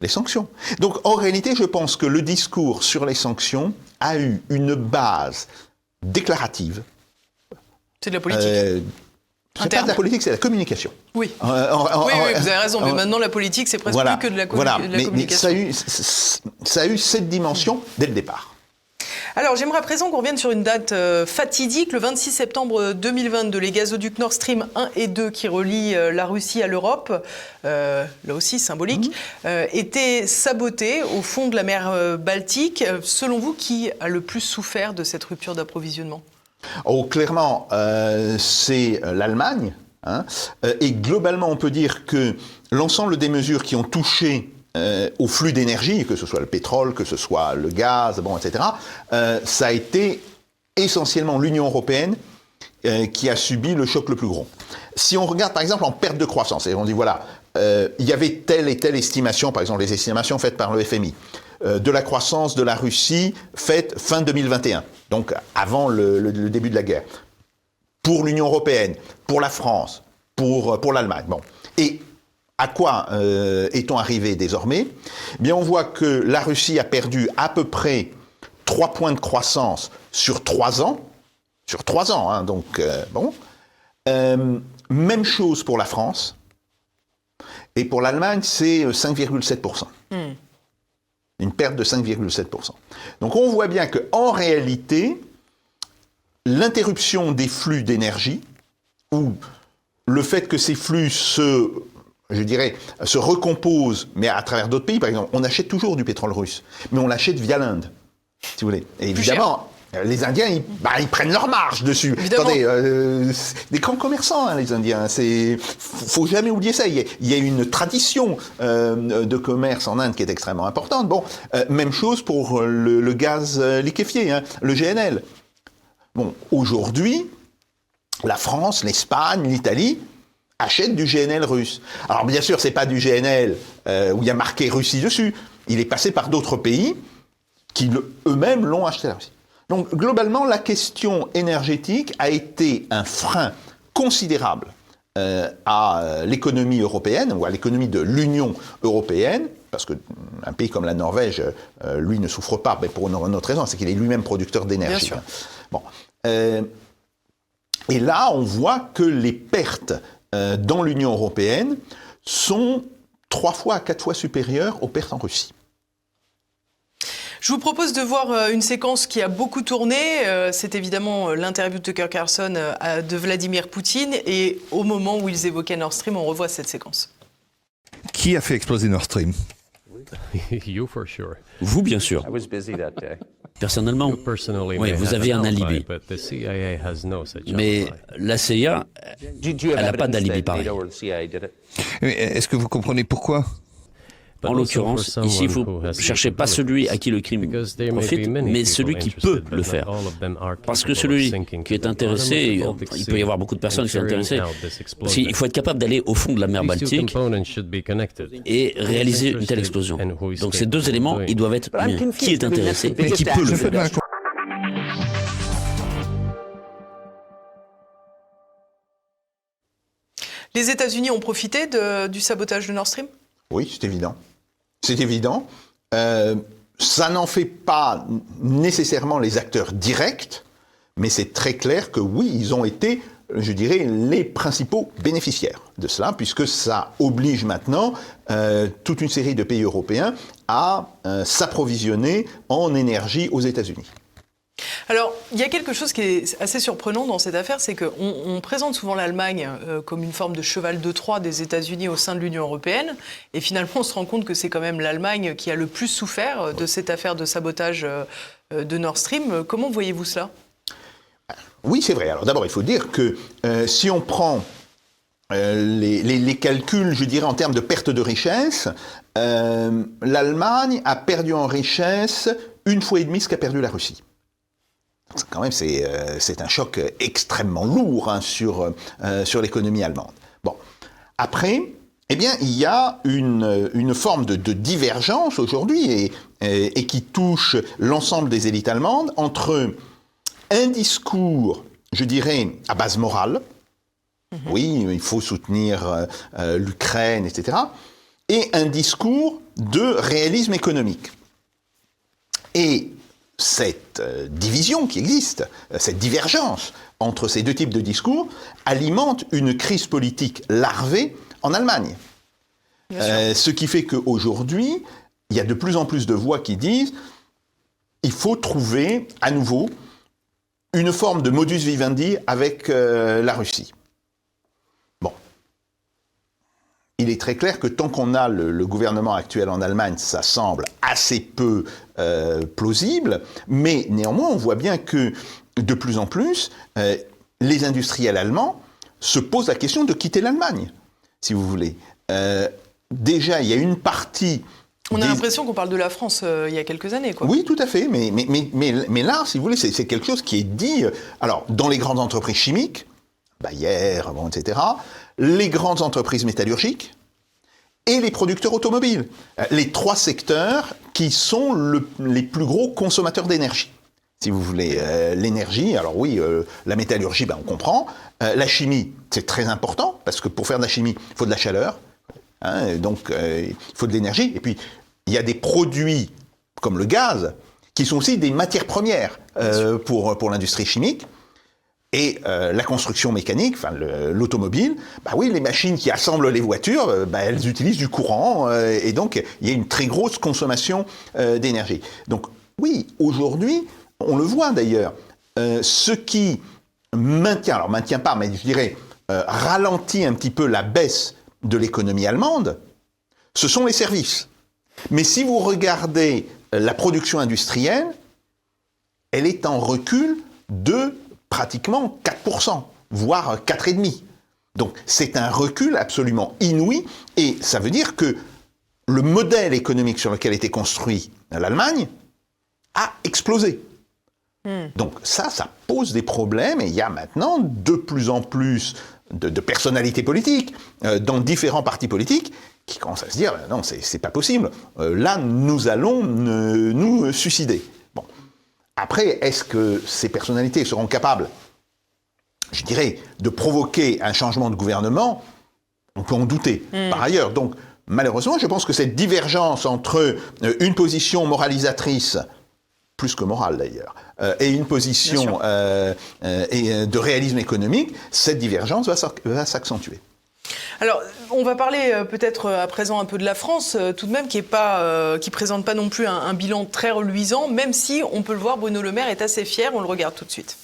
Les sanctions. Donc, en réalité, je pense que le discours sur les sanctions a eu une base déclarative. C'est de la politique. C'est pas de la politique, c'est de la communication. Oui. Oui, vous avez raison. Mais maintenant, la politique, c'est presque plus que de la communication. Mais ça a eu cette dimension dès le départ. Alors, j'aimerais à présent qu'on revienne sur une date fatidique, le 26 septembre 2022. Les gazoducs Nord Stream 1 et 2 qui relient la Russie à l'Europe, là aussi symbolique, étaient sabotés au fond de la mer Baltique. Selon vous, qui a le plus souffert de cette rupture d'approvisionnement ? Oh, clairement, c'est l'Allemagne. Hein, et globalement, on peut dire que l'ensemble des mesures qui ont touché au flux d'énergie, que ce soit le pétrole, que ce soit le gaz, etc., ça a été essentiellement l'Union européenne qui a subi le choc le plus gros. Si on regarde par exemple en perte de croissance, et on dit voilà, il y avait telle et telle estimation, par exemple les estimations faites par le FMI, de la croissance de la Russie faite fin 2021, donc avant le début de la guerre, pour l'Union européenne, pour la France, pour l'Allemagne. Bon. Et à quoi est-on arrivé désormais ? Bien, on voit que la Russie a perdu à peu près 3 points de croissance sur 3 ans. Sur 3 ans, hein, donc bon. Même chose pour la France. Et pour l'Allemagne, c'est 5,7%. Une perte de 5,7%. Donc on voit bien qu'en réalité, l'interruption des flux d'énergie, ou le fait que ces flux se recomposent, mais à travers d'autres pays, par exemple, on achète toujours du pétrole russe, mais on l'achète via l'Inde, si vous voulez. Et évidemment, les Indiens, ils prennent leur marge dessus. Évidemment. Attendez, des grands commerçants, hein, les Indiens. Faut jamais oublier ça. Il y a une tradition de commerce en Inde qui est extrêmement importante. Bon, même chose pour le gaz liquéfié, hein, le GNL. Bon, aujourd'hui, la France, l'Espagne, l'Italie achètent du GNL russe. Alors bien sûr, c'est pas du GNL où il y a marqué Russie dessus. Il est passé par d'autres pays qui eux-mêmes l'ont acheté à la Russie. Donc globalement, la question énergétique a été un frein considérable à l'économie européenne, ou à l'économie de l'Union européenne, parce qu'un pays comme la Norvège, lui, ne souffre pas, mais pour une autre raison, c'est qu'il est lui-même producteur d'énergie. Bien sûr. Bon. Et là, on voit que les pertes dans l'Union européenne sont 3 fois à 4 fois supérieures aux pertes en Russie. Je vous propose de voir une séquence qui a beaucoup tourné. C'est évidemment l'interview de Tucker Carlson de Vladimir Poutine. Et au moment où ils évoquaient Nord Stream, on revoit cette séquence. Qui a fait exploser Nord Stream? You for sure. Vous, bien sûr. Personnellement, oui, vous avez un alibi. Mais la CIA, elle n'a pas d'alibi pareil. Est-ce que vous comprenez pourquoi? En l'occurrence, ici, vous ne cherchez pas celui à qui le crime profite, mais celui qui peut le faire. Parce que celui qui est intéressé, il peut y avoir beaucoup de personnes qui sont intéressées. Parce qu'il faut être capable d'aller au fond de la mer Baltique et réaliser une telle explosion. Donc ces deux éléments, ils doivent être liés. Qui est intéressé et qui peut le faire. Les États-Unis ont profité du sabotage de Nord Stream ? Oui, c'est évident. C'est évident. Ça n'en fait pas nécessairement les acteurs directs, mais c'est très clair que oui, ils ont été, je dirais, les principaux bénéficiaires de cela, puisque ça oblige maintenant toute une série de pays européens à s'approvisionner en énergie aux États-Unis. Alors, il y a quelque chose qui est assez surprenant dans cette affaire, c'est qu'on présente souvent l'Allemagne comme une forme de cheval de Troie des États-Unis au sein de l'Union européenne, et finalement on se rend compte que c'est quand même l'Allemagne qui a le plus souffert de cette affaire de sabotage de Nord Stream. Comment voyez-vous cela ? Oui, c'est vrai. Alors d'abord, il faut dire que si on prend les calculs, je dirais, en termes de perte de richesse, l'Allemagne a perdu en richesse 1,5 fois ce qu'a perdu la Russie. Quand même, c'est un choc extrêmement lourd sur l'économie allemande. Bon, après, eh bien, il y a une forme de divergence aujourd'hui et qui touche l'ensemble des élites allemandes entre un discours, je dirais, à base morale, oui, il faut soutenir l'Ukraine, etc., et un discours de réalisme économique. Et cette division qui existe, cette divergence entre ces deux types de discours, alimente une crise politique larvée en Allemagne. Ce qui fait qu'aujourd'hui, il y a de plus en plus de voix qui disent il faut trouver à nouveau une forme de modus vivendi avec la Russie. Bon. Il est très clair que tant qu'on a le gouvernement actuel en Allemagne, ça semble assez peu plausible, mais néanmoins, on voit bien que de plus en plus, les industriels allemands se posent la question de quitter l'Allemagne, si vous voulez. Déjà, il y a une partie... On a l'impression qu'on parle de la France il y a quelques années, quoi. Oui, tout à fait, mais là, si vous voulez, c'est quelque chose qui est dit... Alors, dans les grandes entreprises chimiques, Bayer, bon, etc., les grandes entreprises métallurgiques et les producteurs automobiles. Les 3 secteurs qui sont les plus gros consommateurs d'énergie. Si vous voulez, l'énergie, alors oui, la métallurgie, on comprend. La chimie, c'est très important, parce que pour faire de la chimie, il faut de la chaleur. Donc, il faut de l'énergie. Et puis, il y a des produits, comme le gaz, qui sont aussi des matières premières pour l'industrie chimique. Et la construction mécanique, enfin l'automobile, oui, les machines qui assemblent les voitures, elles utilisent du courant, et donc il y a une très grosse consommation d'énergie. Donc oui, aujourd'hui, on le voit d'ailleurs, ce qui maintient pas, mais je dirais, ralentit un petit peu la baisse de l'économie allemande, ce sont les services. Mais si vous regardez la production industrielle, elle est en recul de pratiquement 4%, voire 4,5%. Donc c'est un recul absolument inouï, et ça veut dire que le modèle économique sur lequel était construit l'Allemagne a explosé. Donc ça pose des problèmes, et il y a maintenant de plus en plus de personnalités politiques dans différents partis politiques qui commencent à se dire, non, c'est pas possible, là, nous allons nous suicider. Bon. Après, est-ce que ces personnalités seront capables, je dirais, de provoquer un changement de gouvernement? On peut en douter, par ailleurs. Donc, malheureusement, je pense que cette divergence entre une position moralisatrice, plus que morale d'ailleurs, et une position de réalisme économique, cette divergence va s'accentuer. Alors, on va parler peut-être à présent un peu de la France, tout de même, qui présente pas non plus un bilan très reluisant, même si, on peut le voir, Bruno Le Maire est assez fier, on le regarde tout de suite.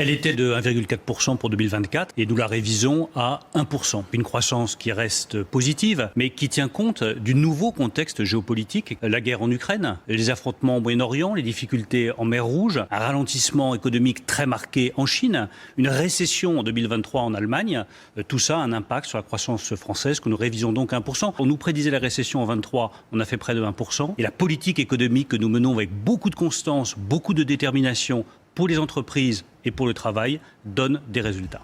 Elle était de 1,4% pour 2024 et nous la révisons à 1%. Une croissance qui reste positive, mais qui tient compte du nouveau contexte géopolitique. La guerre en Ukraine, les affrontements au Moyen-Orient, les difficultés en mer Rouge, un ralentissement économique très marqué en Chine, une récession en 2023 en Allemagne. Tout ça a un impact sur la croissance française que nous révisons donc à 1%. On nous prédisait la récession en 2023, on a fait près de 1%. Et la politique économique que nous menons avec beaucoup de constance, beaucoup de détermination, pour les entreprises et pour le travail, donne des résultats.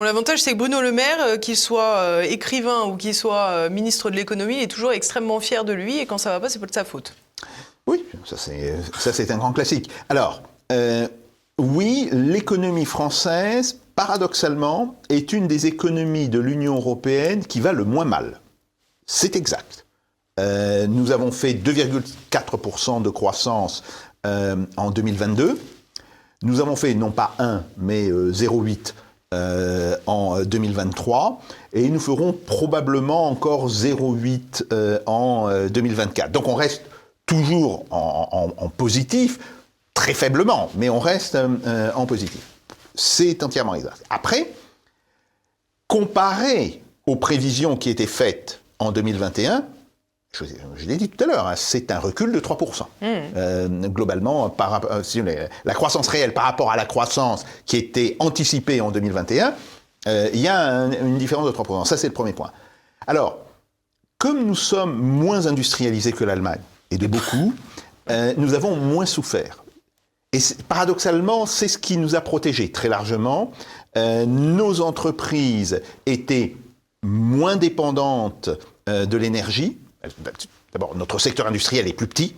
L'avantage, c'est que Bruno Le Maire, qu'il soit écrivain ou qu'il soit ministre de l'économie, il est toujours extrêmement fier de lui et quand ça va pas, c'est pas de sa faute. Oui, ça c'est un grand classique. Alors, oui, l'économie française, paradoxalement, est une des économies de l'Union européenne qui va le moins mal. C'est exact. Nous avons fait 2,4% de croissance en 2022. Nous avons fait non pas 1, mais 0,8 en 2023. Et nous ferons probablement encore 0,8 en 2024. Donc on reste toujours en positif, très faiblement, mais on reste en positif. C'est entièrement exact. Après, comparé aux prévisions qui étaient faites en 2021, je l'ai dit tout à l'heure, c'est un recul de 3%. Globalement, la croissance réelle par rapport à la croissance qui était anticipée en 2021, il y a une différence de 3%. Ça, c'est le premier point. Alors, comme nous sommes moins industrialisés que l'Allemagne, et de beaucoup, nous avons moins souffert. Et paradoxalement, c'est ce qui nous a protégés très largement. Nos entreprises étaient moins dépendantes de l'énergie. D'abord, notre secteur industriel est plus petit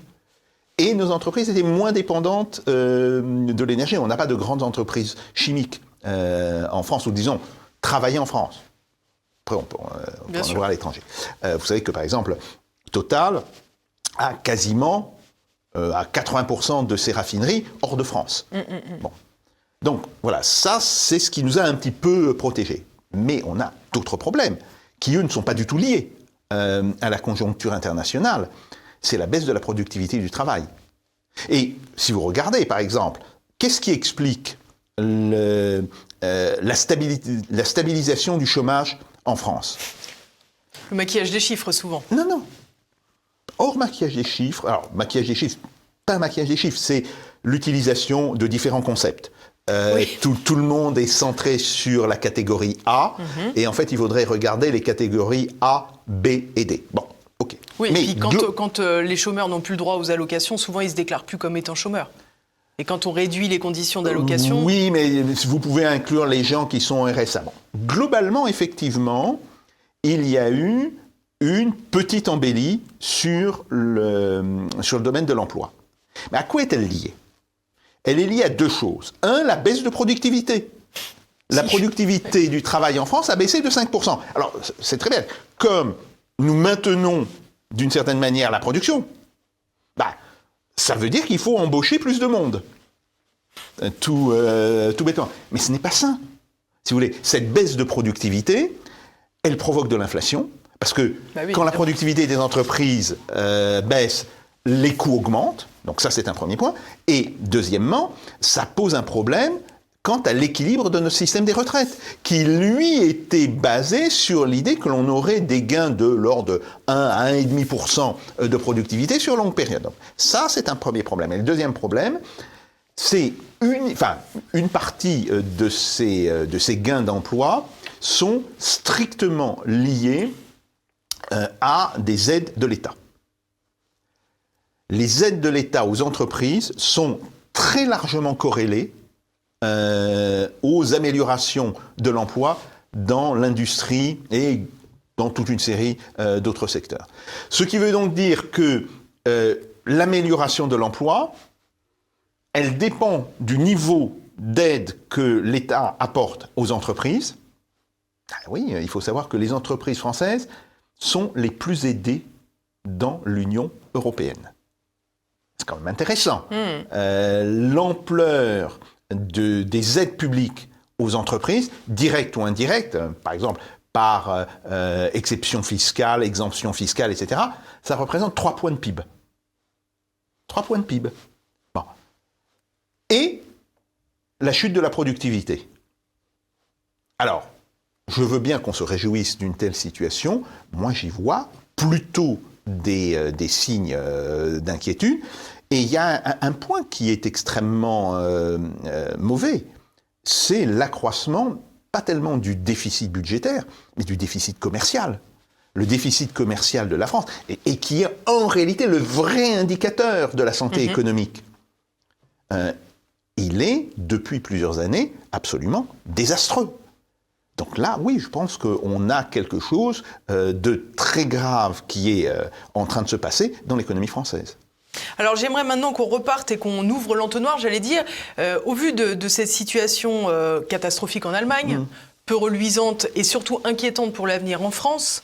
et nos entreprises étaient moins dépendantes de l'énergie. On n'a pas de grandes entreprises chimiques en France, ou disons, travailler en France. Après, on peut en voir à l'étranger. Vous savez que, par exemple, Total a quasiment à 80% de ses raffineries hors de France. Bon. Donc, voilà, ça, c'est ce qui nous a un petit peu protégés. Mais on a d'autres problèmes qui, eux, ne sont pas du tout liés à la conjoncture internationale, c'est la baisse de la productivité du travail. Et si vous regardez, par exemple, qu'est-ce qui explique la stabilisation du chômage en France? Le maquillage des chiffres, souvent. Non. Hors maquillage des chiffres, alors maquillage des chiffres, pas maquillage des chiffres, c'est l'utilisation de différents concepts. Oui. Tout le monde est centré sur la catégorie A, et en fait, il faudrait regarder les catégories A, B et D. Bon, ok. Oui, mais puis quand les chômeurs n'ont plus le droit aux allocations, souvent, ils se déclarent plus comme étant chômeurs. Et quand on réduit les conditions d'allocation... Oui, mais vous pouvez inclure les gens qui sont RSA. Bon. Globalement, effectivement, il y a eu une petite embellie sur le domaine de l'emploi. Mais à quoi est-elle liée? Elle est liée à deux choses. Un, la baisse de productivité. La productivité du travail en France a baissé de 5%. Alors, c'est très bien. Comme nous maintenons, d'une certaine manière, la production, ça veut dire qu'il faut embaucher plus de monde. Tout bêtement. Mais ce n'est pas ça. Si vous voulez, cette baisse de productivité, elle provoque de l'inflation, parce que quand la productivité des entreprises baisse, les coûts augmentent. Donc ça, c'est un premier point. Et deuxièmement, ça pose un problème quant à l'équilibre de notre système des retraites, qui, lui, était basé sur l'idée que l'on aurait des gains de l'ordre de 1 à 1,5% de productivité sur longue période. Donc, ça, c'est un premier problème. Et le deuxième problème, c'est une partie de ces gains d'emploi sont strictement liés à des aides de l'État. Les aides de l'État aux entreprises sont très largement corrélées aux améliorations de l'emploi dans l'industrie et dans toute une série d'autres secteurs. Ce qui veut donc dire que l'amélioration de l'emploi, elle dépend du niveau d'aide que l'État apporte aux entreprises. Ah oui, il faut savoir que les entreprises françaises sont les plus aidées dans l'Union européenne. C'est quand même intéressant. L'ampleur des aides publiques aux entreprises, directes ou indirectes, par exemple par exception fiscale, exemption fiscale, etc., ça représente 3 points de PIB. 3 points de PIB. Bon. Et la chute de la productivité. Alors, je veux bien qu'on se réjouisse d'une telle situation. Moi, j'y vois plutôt des signes d'inquiétude. Et il y a un point qui est extrêmement mauvais. C'est l'accroissement, pas tellement du déficit budgétaire, mais du déficit commercial. Le déficit commercial de la France, et qui est en réalité le vrai indicateur de la santé économique. Il est, depuis plusieurs années, absolument désastreux. Donc là, oui, je pense qu'on a quelque chose de très grave qui est en train de se passer dans l'économie française. Alors j'aimerais maintenant qu'on reparte et qu'on ouvre l'entonnoir, j'allais dire, au vu de cette situation catastrophique en Allemagne, peu reluisante et surtout inquiétante pour l'avenir en France.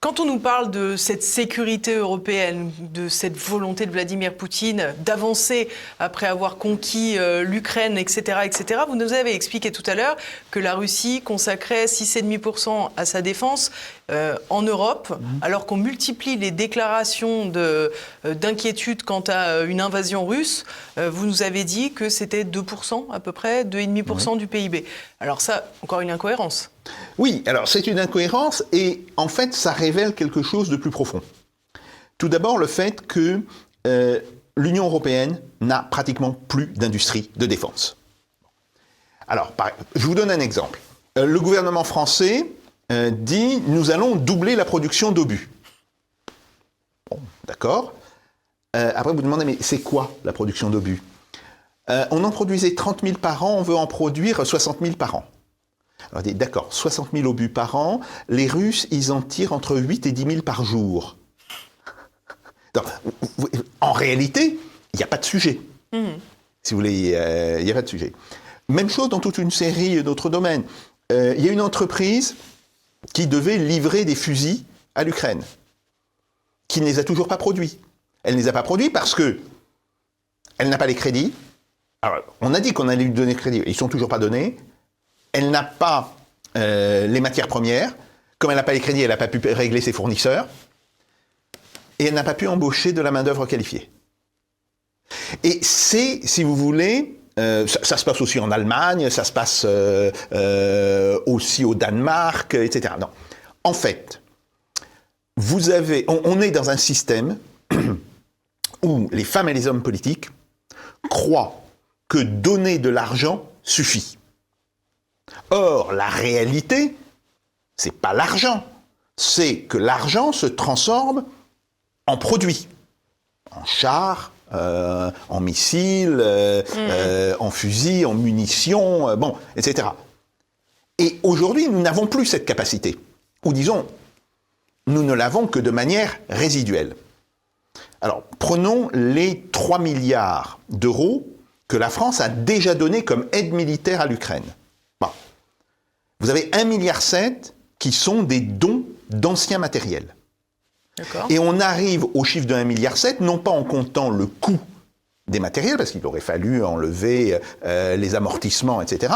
Quand on nous parle de cette sécurité européenne, de cette volonté de Vladimir Poutine d'avancer après avoir conquis l'Ukraine, etc., etc., vous nous avez expliqué tout à l'heure que la Russie consacrait 6,5% à sa défense en Europe, alors qu'on multiplie les déclarations d'inquiétude quant à une invasion russe. Vous nous avez dit que c'était 2% à peu près, 2,5% du PIB. Alors ça, encore une incohérence. Oui, alors c'est une incohérence et en fait ça révèle quelque chose de plus profond. Tout d'abord le fait que l'Union européenne n'a pratiquement plus d'industrie de défense. Alors, je vous donne un exemple. Le gouvernement français dit « nous allons doubler la production d'obus ». Bon, d'accord. Après vous demandez « mais c'est quoi la production d'obus » On en produisait 30 000 par an, on veut en produire 60 000 par an. Alors, d'accord, 60 000 obus par an, les Russes, ils en tirent entre 8 et 10 000 par jour. Donc, en réalité, il n'y a pas de sujet. Si vous voulez, il n'y a pas de sujet. Même chose dans toute une série d'autres domaines. Il y a une entreprise qui devait livrer des fusils à l'Ukraine, qui ne les a toujours pas produits. Elle ne les a pas produits parce que elle n'a pas les crédits. Alors, on a dit qu'on allait lui donner le crédit, ils ne sont toujours pas donnés. Elle n'a pas les matières premières. Comme elle n'a pas les crédits, elle n'a pas pu régler ses fournisseurs. Et elle n'a pas pu embaucher de la main-d'œuvre qualifiée. Et c'est, si vous voulez, ça se passe aussi en Allemagne, ça se passe aussi au Danemark, etc. Non. En fait, on est dans un système où les femmes et les hommes politiques croient que donner de l'argent suffit. Or, la réalité, c'est pas l'argent, c'est que l'argent se transforme en produits, en chars, en missiles, en fusils, en munitions, etc. Et aujourd'hui, nous n'avons plus cette capacité. Ou disons, nous ne l'avons que de manière résiduelle. Alors, prenons les 3 milliards d'euros que la France a déjà donnés comme aide militaire à l'Ukraine. Bon. Vous avez 1,7 milliard qui sont des dons d'anciens matériels. D'accord. Et on arrive au chiffre de 1,7 milliard, non pas en comptant le coût des matériels, parce qu'il aurait fallu enlever les amortissements, etc.,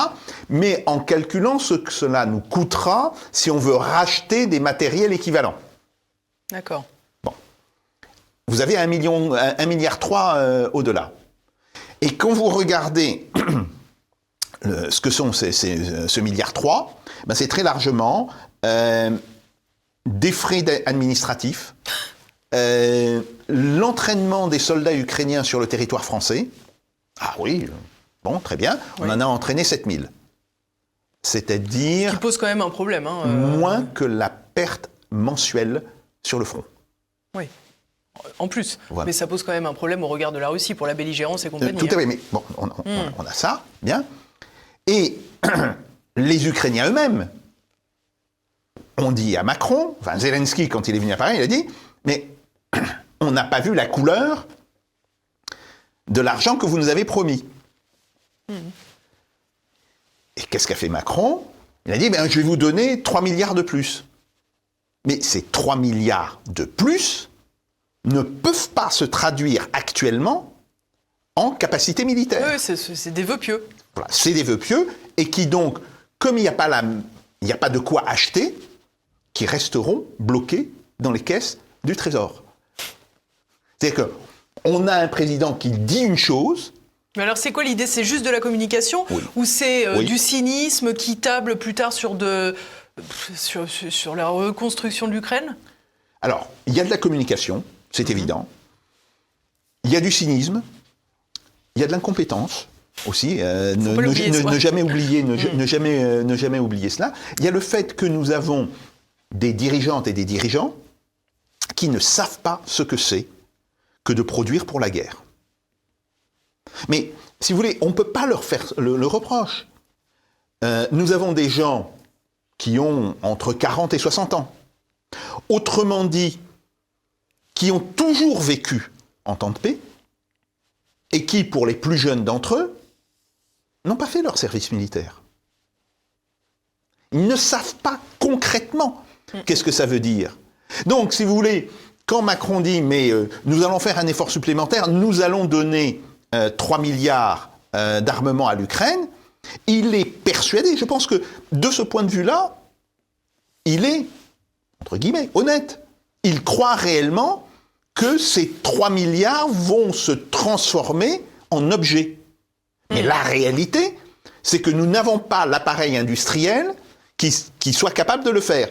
mais en calculant ce que cela nous coûtera si on veut racheter des matériels équivalents. D'accord. Bon. Vous avez 1,3 milliard au-delà. Et quand vous regardez ce que sont ce 1,3 milliard, ben c'est très largement des frais administratifs, l'entraînement des soldats ukrainiens sur le territoire français. Ah oui, bon, très bien. On en a entraîné 7000. C'est-à-dire... Qui pose quand même un problème. Moins que la perte mensuelle sur le front. Oui. En plus, voilà. Mais ça pose quand même un problème au regard de la Russie pour la belligérance et compagnie. Tout à fait, mais bon, on a ça, bien. Et les Ukrainiens eux-mêmes ont dit à Macron, enfin Zelensky quand il est venu à Paris, il a dit, mais on n'a pas vu la couleur de l'argent que vous nous avez promis. Et qu'est-ce qu'a fait Macron? Il a dit, je vais vous donner 3 milliards de plus. Mais ces 3 milliards de plus ne peuvent pas se traduire actuellement en capacité militaire. Oui, c'est des vœux pieux. Voilà, c'est des vœux pieux, et qui donc, comme il n'y a pas de quoi acheter, qui resteront bloqués dans les caisses du Trésor. C'est-à-dire qu'on a un président qui dit une chose. Mais alors, c'est quoi l'idée? C'est juste de la communication? Oui. Ou c'est Oui. du cynisme qui table plus tard sur la reconstruction de l'Ukraine? Alors, il y a de la communication, c'est évident. Il y a du cynisme. Il y a de l'incompétence aussi. Ne jamais oublier, ne jamais oublier cela. Il y a le fait que nous avons des dirigeantes et des dirigeants qui ne savent pas ce que c'est que de produire pour la guerre. Mais, si vous voulez, on ne peut pas leur faire le reproche. Nous avons des gens qui ont entre 40 et 60 ans. Autrement dit, qui ont toujours vécu en temps de paix, et qui, pour les plus jeunes d'entre eux, n'ont pas fait leur service militaire. Ils ne savent pas concrètement qu'est-ce que ça veut dire. Donc, si vous voulez, quand Macron dit « mais nous allons faire un effort supplémentaire, nous allons donner 3 milliards d'armement à l'Ukraine », il est persuadé, je pense que de ce point de vue-là, il est, entre guillemets, honnête. Il croit réellement que ces 3 milliards vont se transformer en objets. Mais la réalité, c'est que nous n'avons pas l'appareil industriel qui soit capable de le faire.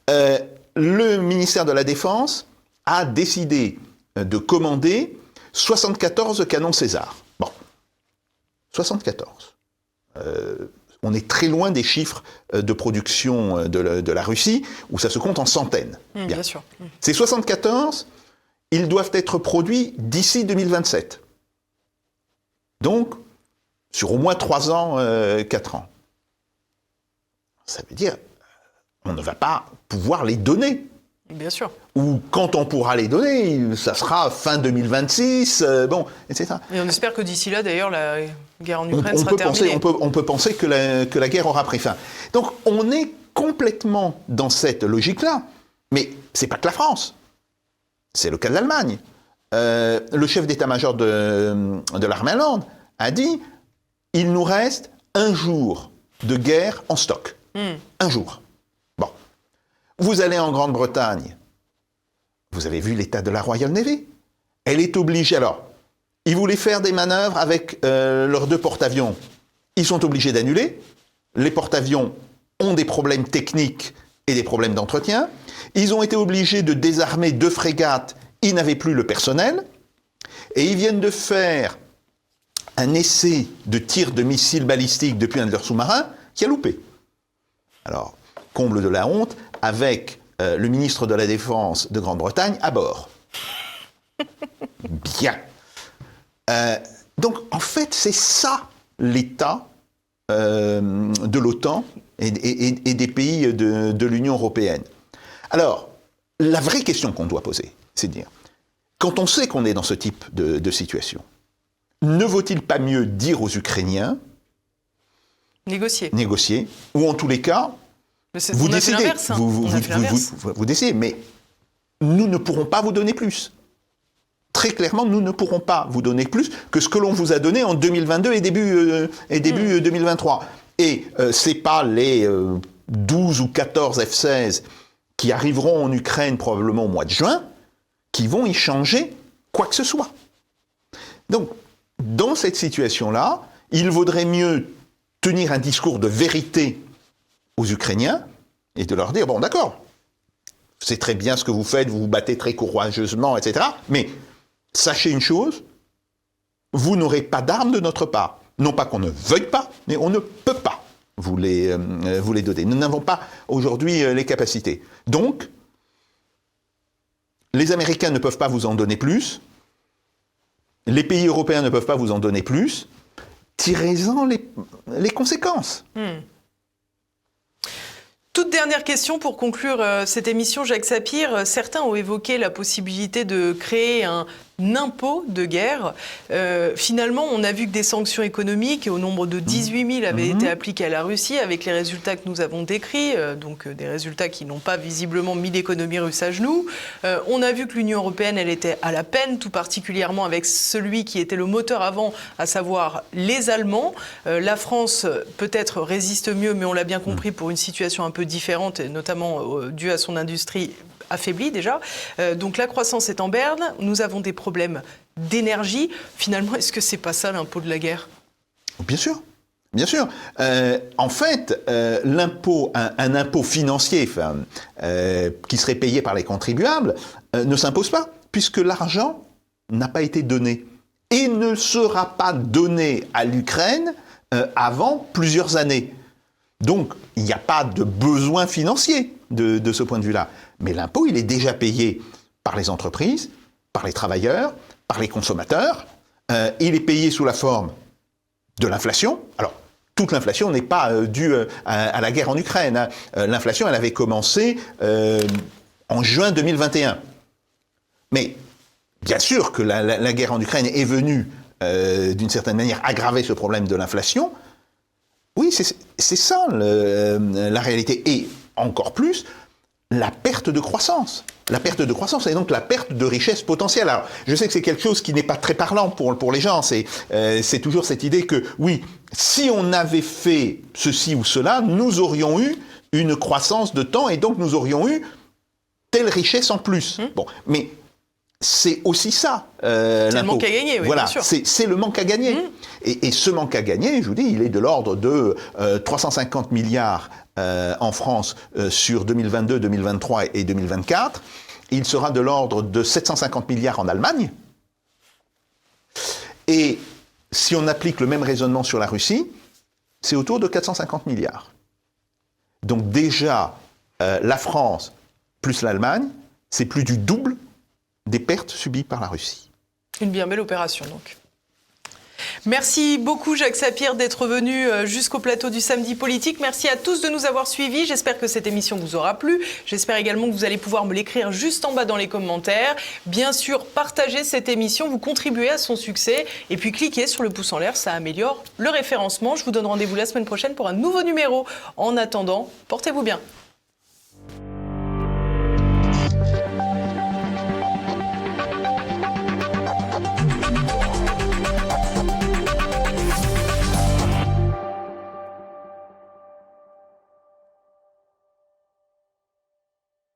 Le ministère de la Défense a décidé de commander 74 canons César. Bon, 74. On est très loin des chiffres de production de la Russie, où ça se compte en centaines. Bien sûr. Ces 74, ils doivent être produits d'ici 2027. Donc, sur au moins 3 ans, 4 ans. Ça veut dire, on ne va pas pouvoir les donner. Bien sûr. Ou quand on pourra les donner, ça sera fin 2026, etc. Et on espère que d'ici là, d'ailleurs, la guerre en Ukraine sera terminée. On peut penser que la guerre aura pris fin. Donc on est complètement dans cette logique-là. Mais c'est pas que la France. C'est le cas de l'Allemagne. Le chef d'état-major de l'armée allemande a dit « il nous reste 1 jour de guerre en stock. 1 jour. » Bon. Vous allez en Grande-Bretagne, vous avez vu l'état de la Royal Navy. Elle est obligée, alors, ils voulaient faire des manœuvres avec leurs 2 porte-avions. Ils sont obligés d'annuler. Les porte-avions ont des problèmes techniques et des problèmes d'entretien. Ils ont été obligés de désarmer 2 frégates. Ils n'avaient plus le personnel. Et ils viennent de faire un essai de tir de missiles balistiques depuis un de leurs sous-marins qui a loupé. Alors, comble de la honte, avec le ministre de la Défense de Grande-Bretagne à bord. Bien. Donc, en fait, c'est ça l'état de l'OTAN et des pays de l'Union européenne. Alors, la vraie question qu'on doit poser, c'est de dire, quand on sait qu'on est dans ce type de situation, ne vaut-il pas mieux dire aux Ukrainiens, négocier, ou en tous les cas, vous décidez, vous décidez, mais nous ne pourrons pas vous donner plus. Très clairement, nous ne pourrons pas vous donner plus que ce que l'on vous a donné en 2022 et début 2023. Et ce n'est pas les 12 ou 14 F-16 qui arriveront en Ukraine probablement au mois de juin qui vont y changer quoi que ce soit. Donc, dans cette situation-là, il vaudrait mieux tenir un discours de vérité aux Ukrainiens et de leur dire, bon d'accord, c'est très bien ce que vous faites, vous vous battez très courageusement, etc. Mais sachez une chose, vous n'aurez pas d'armes de notre part. Non pas qu'on ne veuille pas, mais on ne peut pas vous les donner. Nous n'avons pas aujourd'hui les capacités. Donc, les Américains ne peuvent pas vous en donner plus, les pays européens ne peuvent pas vous en donner plus, tirez-en les conséquences. Toute dernière question pour conclure cette émission, Jacques Sapir. Certains ont évoqué la possibilité de créer un impôt de guerre. Finalement, on a vu que des sanctions économiques au nombre de 18 000 avaient été appliquées à la Russie avec les résultats que nous avons décrits, donc des résultats qui n'ont pas visiblement mis l'économie russe à genoux. On a vu que l'Union européenne, elle était à la peine, tout particulièrement avec celui qui était le moteur avant, à savoir les Allemands. La France, peut-être, résiste mieux, mais on l'a bien compris, pour une situation un peu différente, et notamment due à son industrie affaibli déjà. Donc la croissance est en berne, nous avons des problèmes d'énergie. Finalement, est-ce que c'est pas ça l'impôt de la guerre ? Bien sûr. Bien sûr. En fait, l'impôt, un impôt financier qui serait payé par les contribuables ne s'impose pas, puisque l'argent n'a pas été donné et ne sera pas donné à l'Ukraine avant plusieurs années. Donc, il n'y a pas de besoin financier de ce point de vue-là. Mais l'impôt, il est déjà payé par les entreprises, par les travailleurs, par les consommateurs. Il est payé sous la forme de l'inflation. Alors, toute l'inflation n'est pas due à la guerre en Ukraine. Hein. L'inflation, elle avait commencé en juin 2021. Mais bien sûr que la guerre en Ukraine est venue, d'une certaine manière, aggraver ce problème de l'inflation. Oui, c'est ça la réalité. Et encore plus, la perte de croissance. La perte de croissance et donc la perte de richesse potentielle. Alors, je sais que c'est quelque chose qui n'est pas très parlant pour les gens. C'est toujours cette idée que, oui, si on avait fait ceci ou cela, nous aurions eu une croissance de temps et donc nous aurions eu telle richesse en plus. Bon, mais c'est aussi ça, c'est le manque à gagner, oui, voilà, bien sûr. C'est le manque à gagner. Et ce manque à gagner, je vous dis, il est de l'ordre de 350 milliards en France sur 2022, 2023 et 2024. Il sera de l'ordre de 750 milliards en Allemagne. Et si on applique le même raisonnement sur la Russie, c'est autour de 450 milliards. Donc déjà, la France plus l'Allemagne, c'est plus du double des pertes subies par la Russie. Une bien belle opération, donc. Merci beaucoup, Jacques Sapir, d'être venu jusqu'au plateau du Samedi Politique. Merci à tous de nous avoir suivis. J'espère que cette émission vous aura plu. J'espère également que vous allez pouvoir me l'écrire juste en bas dans les commentaires. Bien sûr, partagez cette émission, vous contribuez à son succès. Et puis, cliquez sur le pouce en l'air, ça améliore le référencement. Je vous donne rendez-vous la semaine prochaine pour un nouveau numéro. En attendant, portez-vous bien.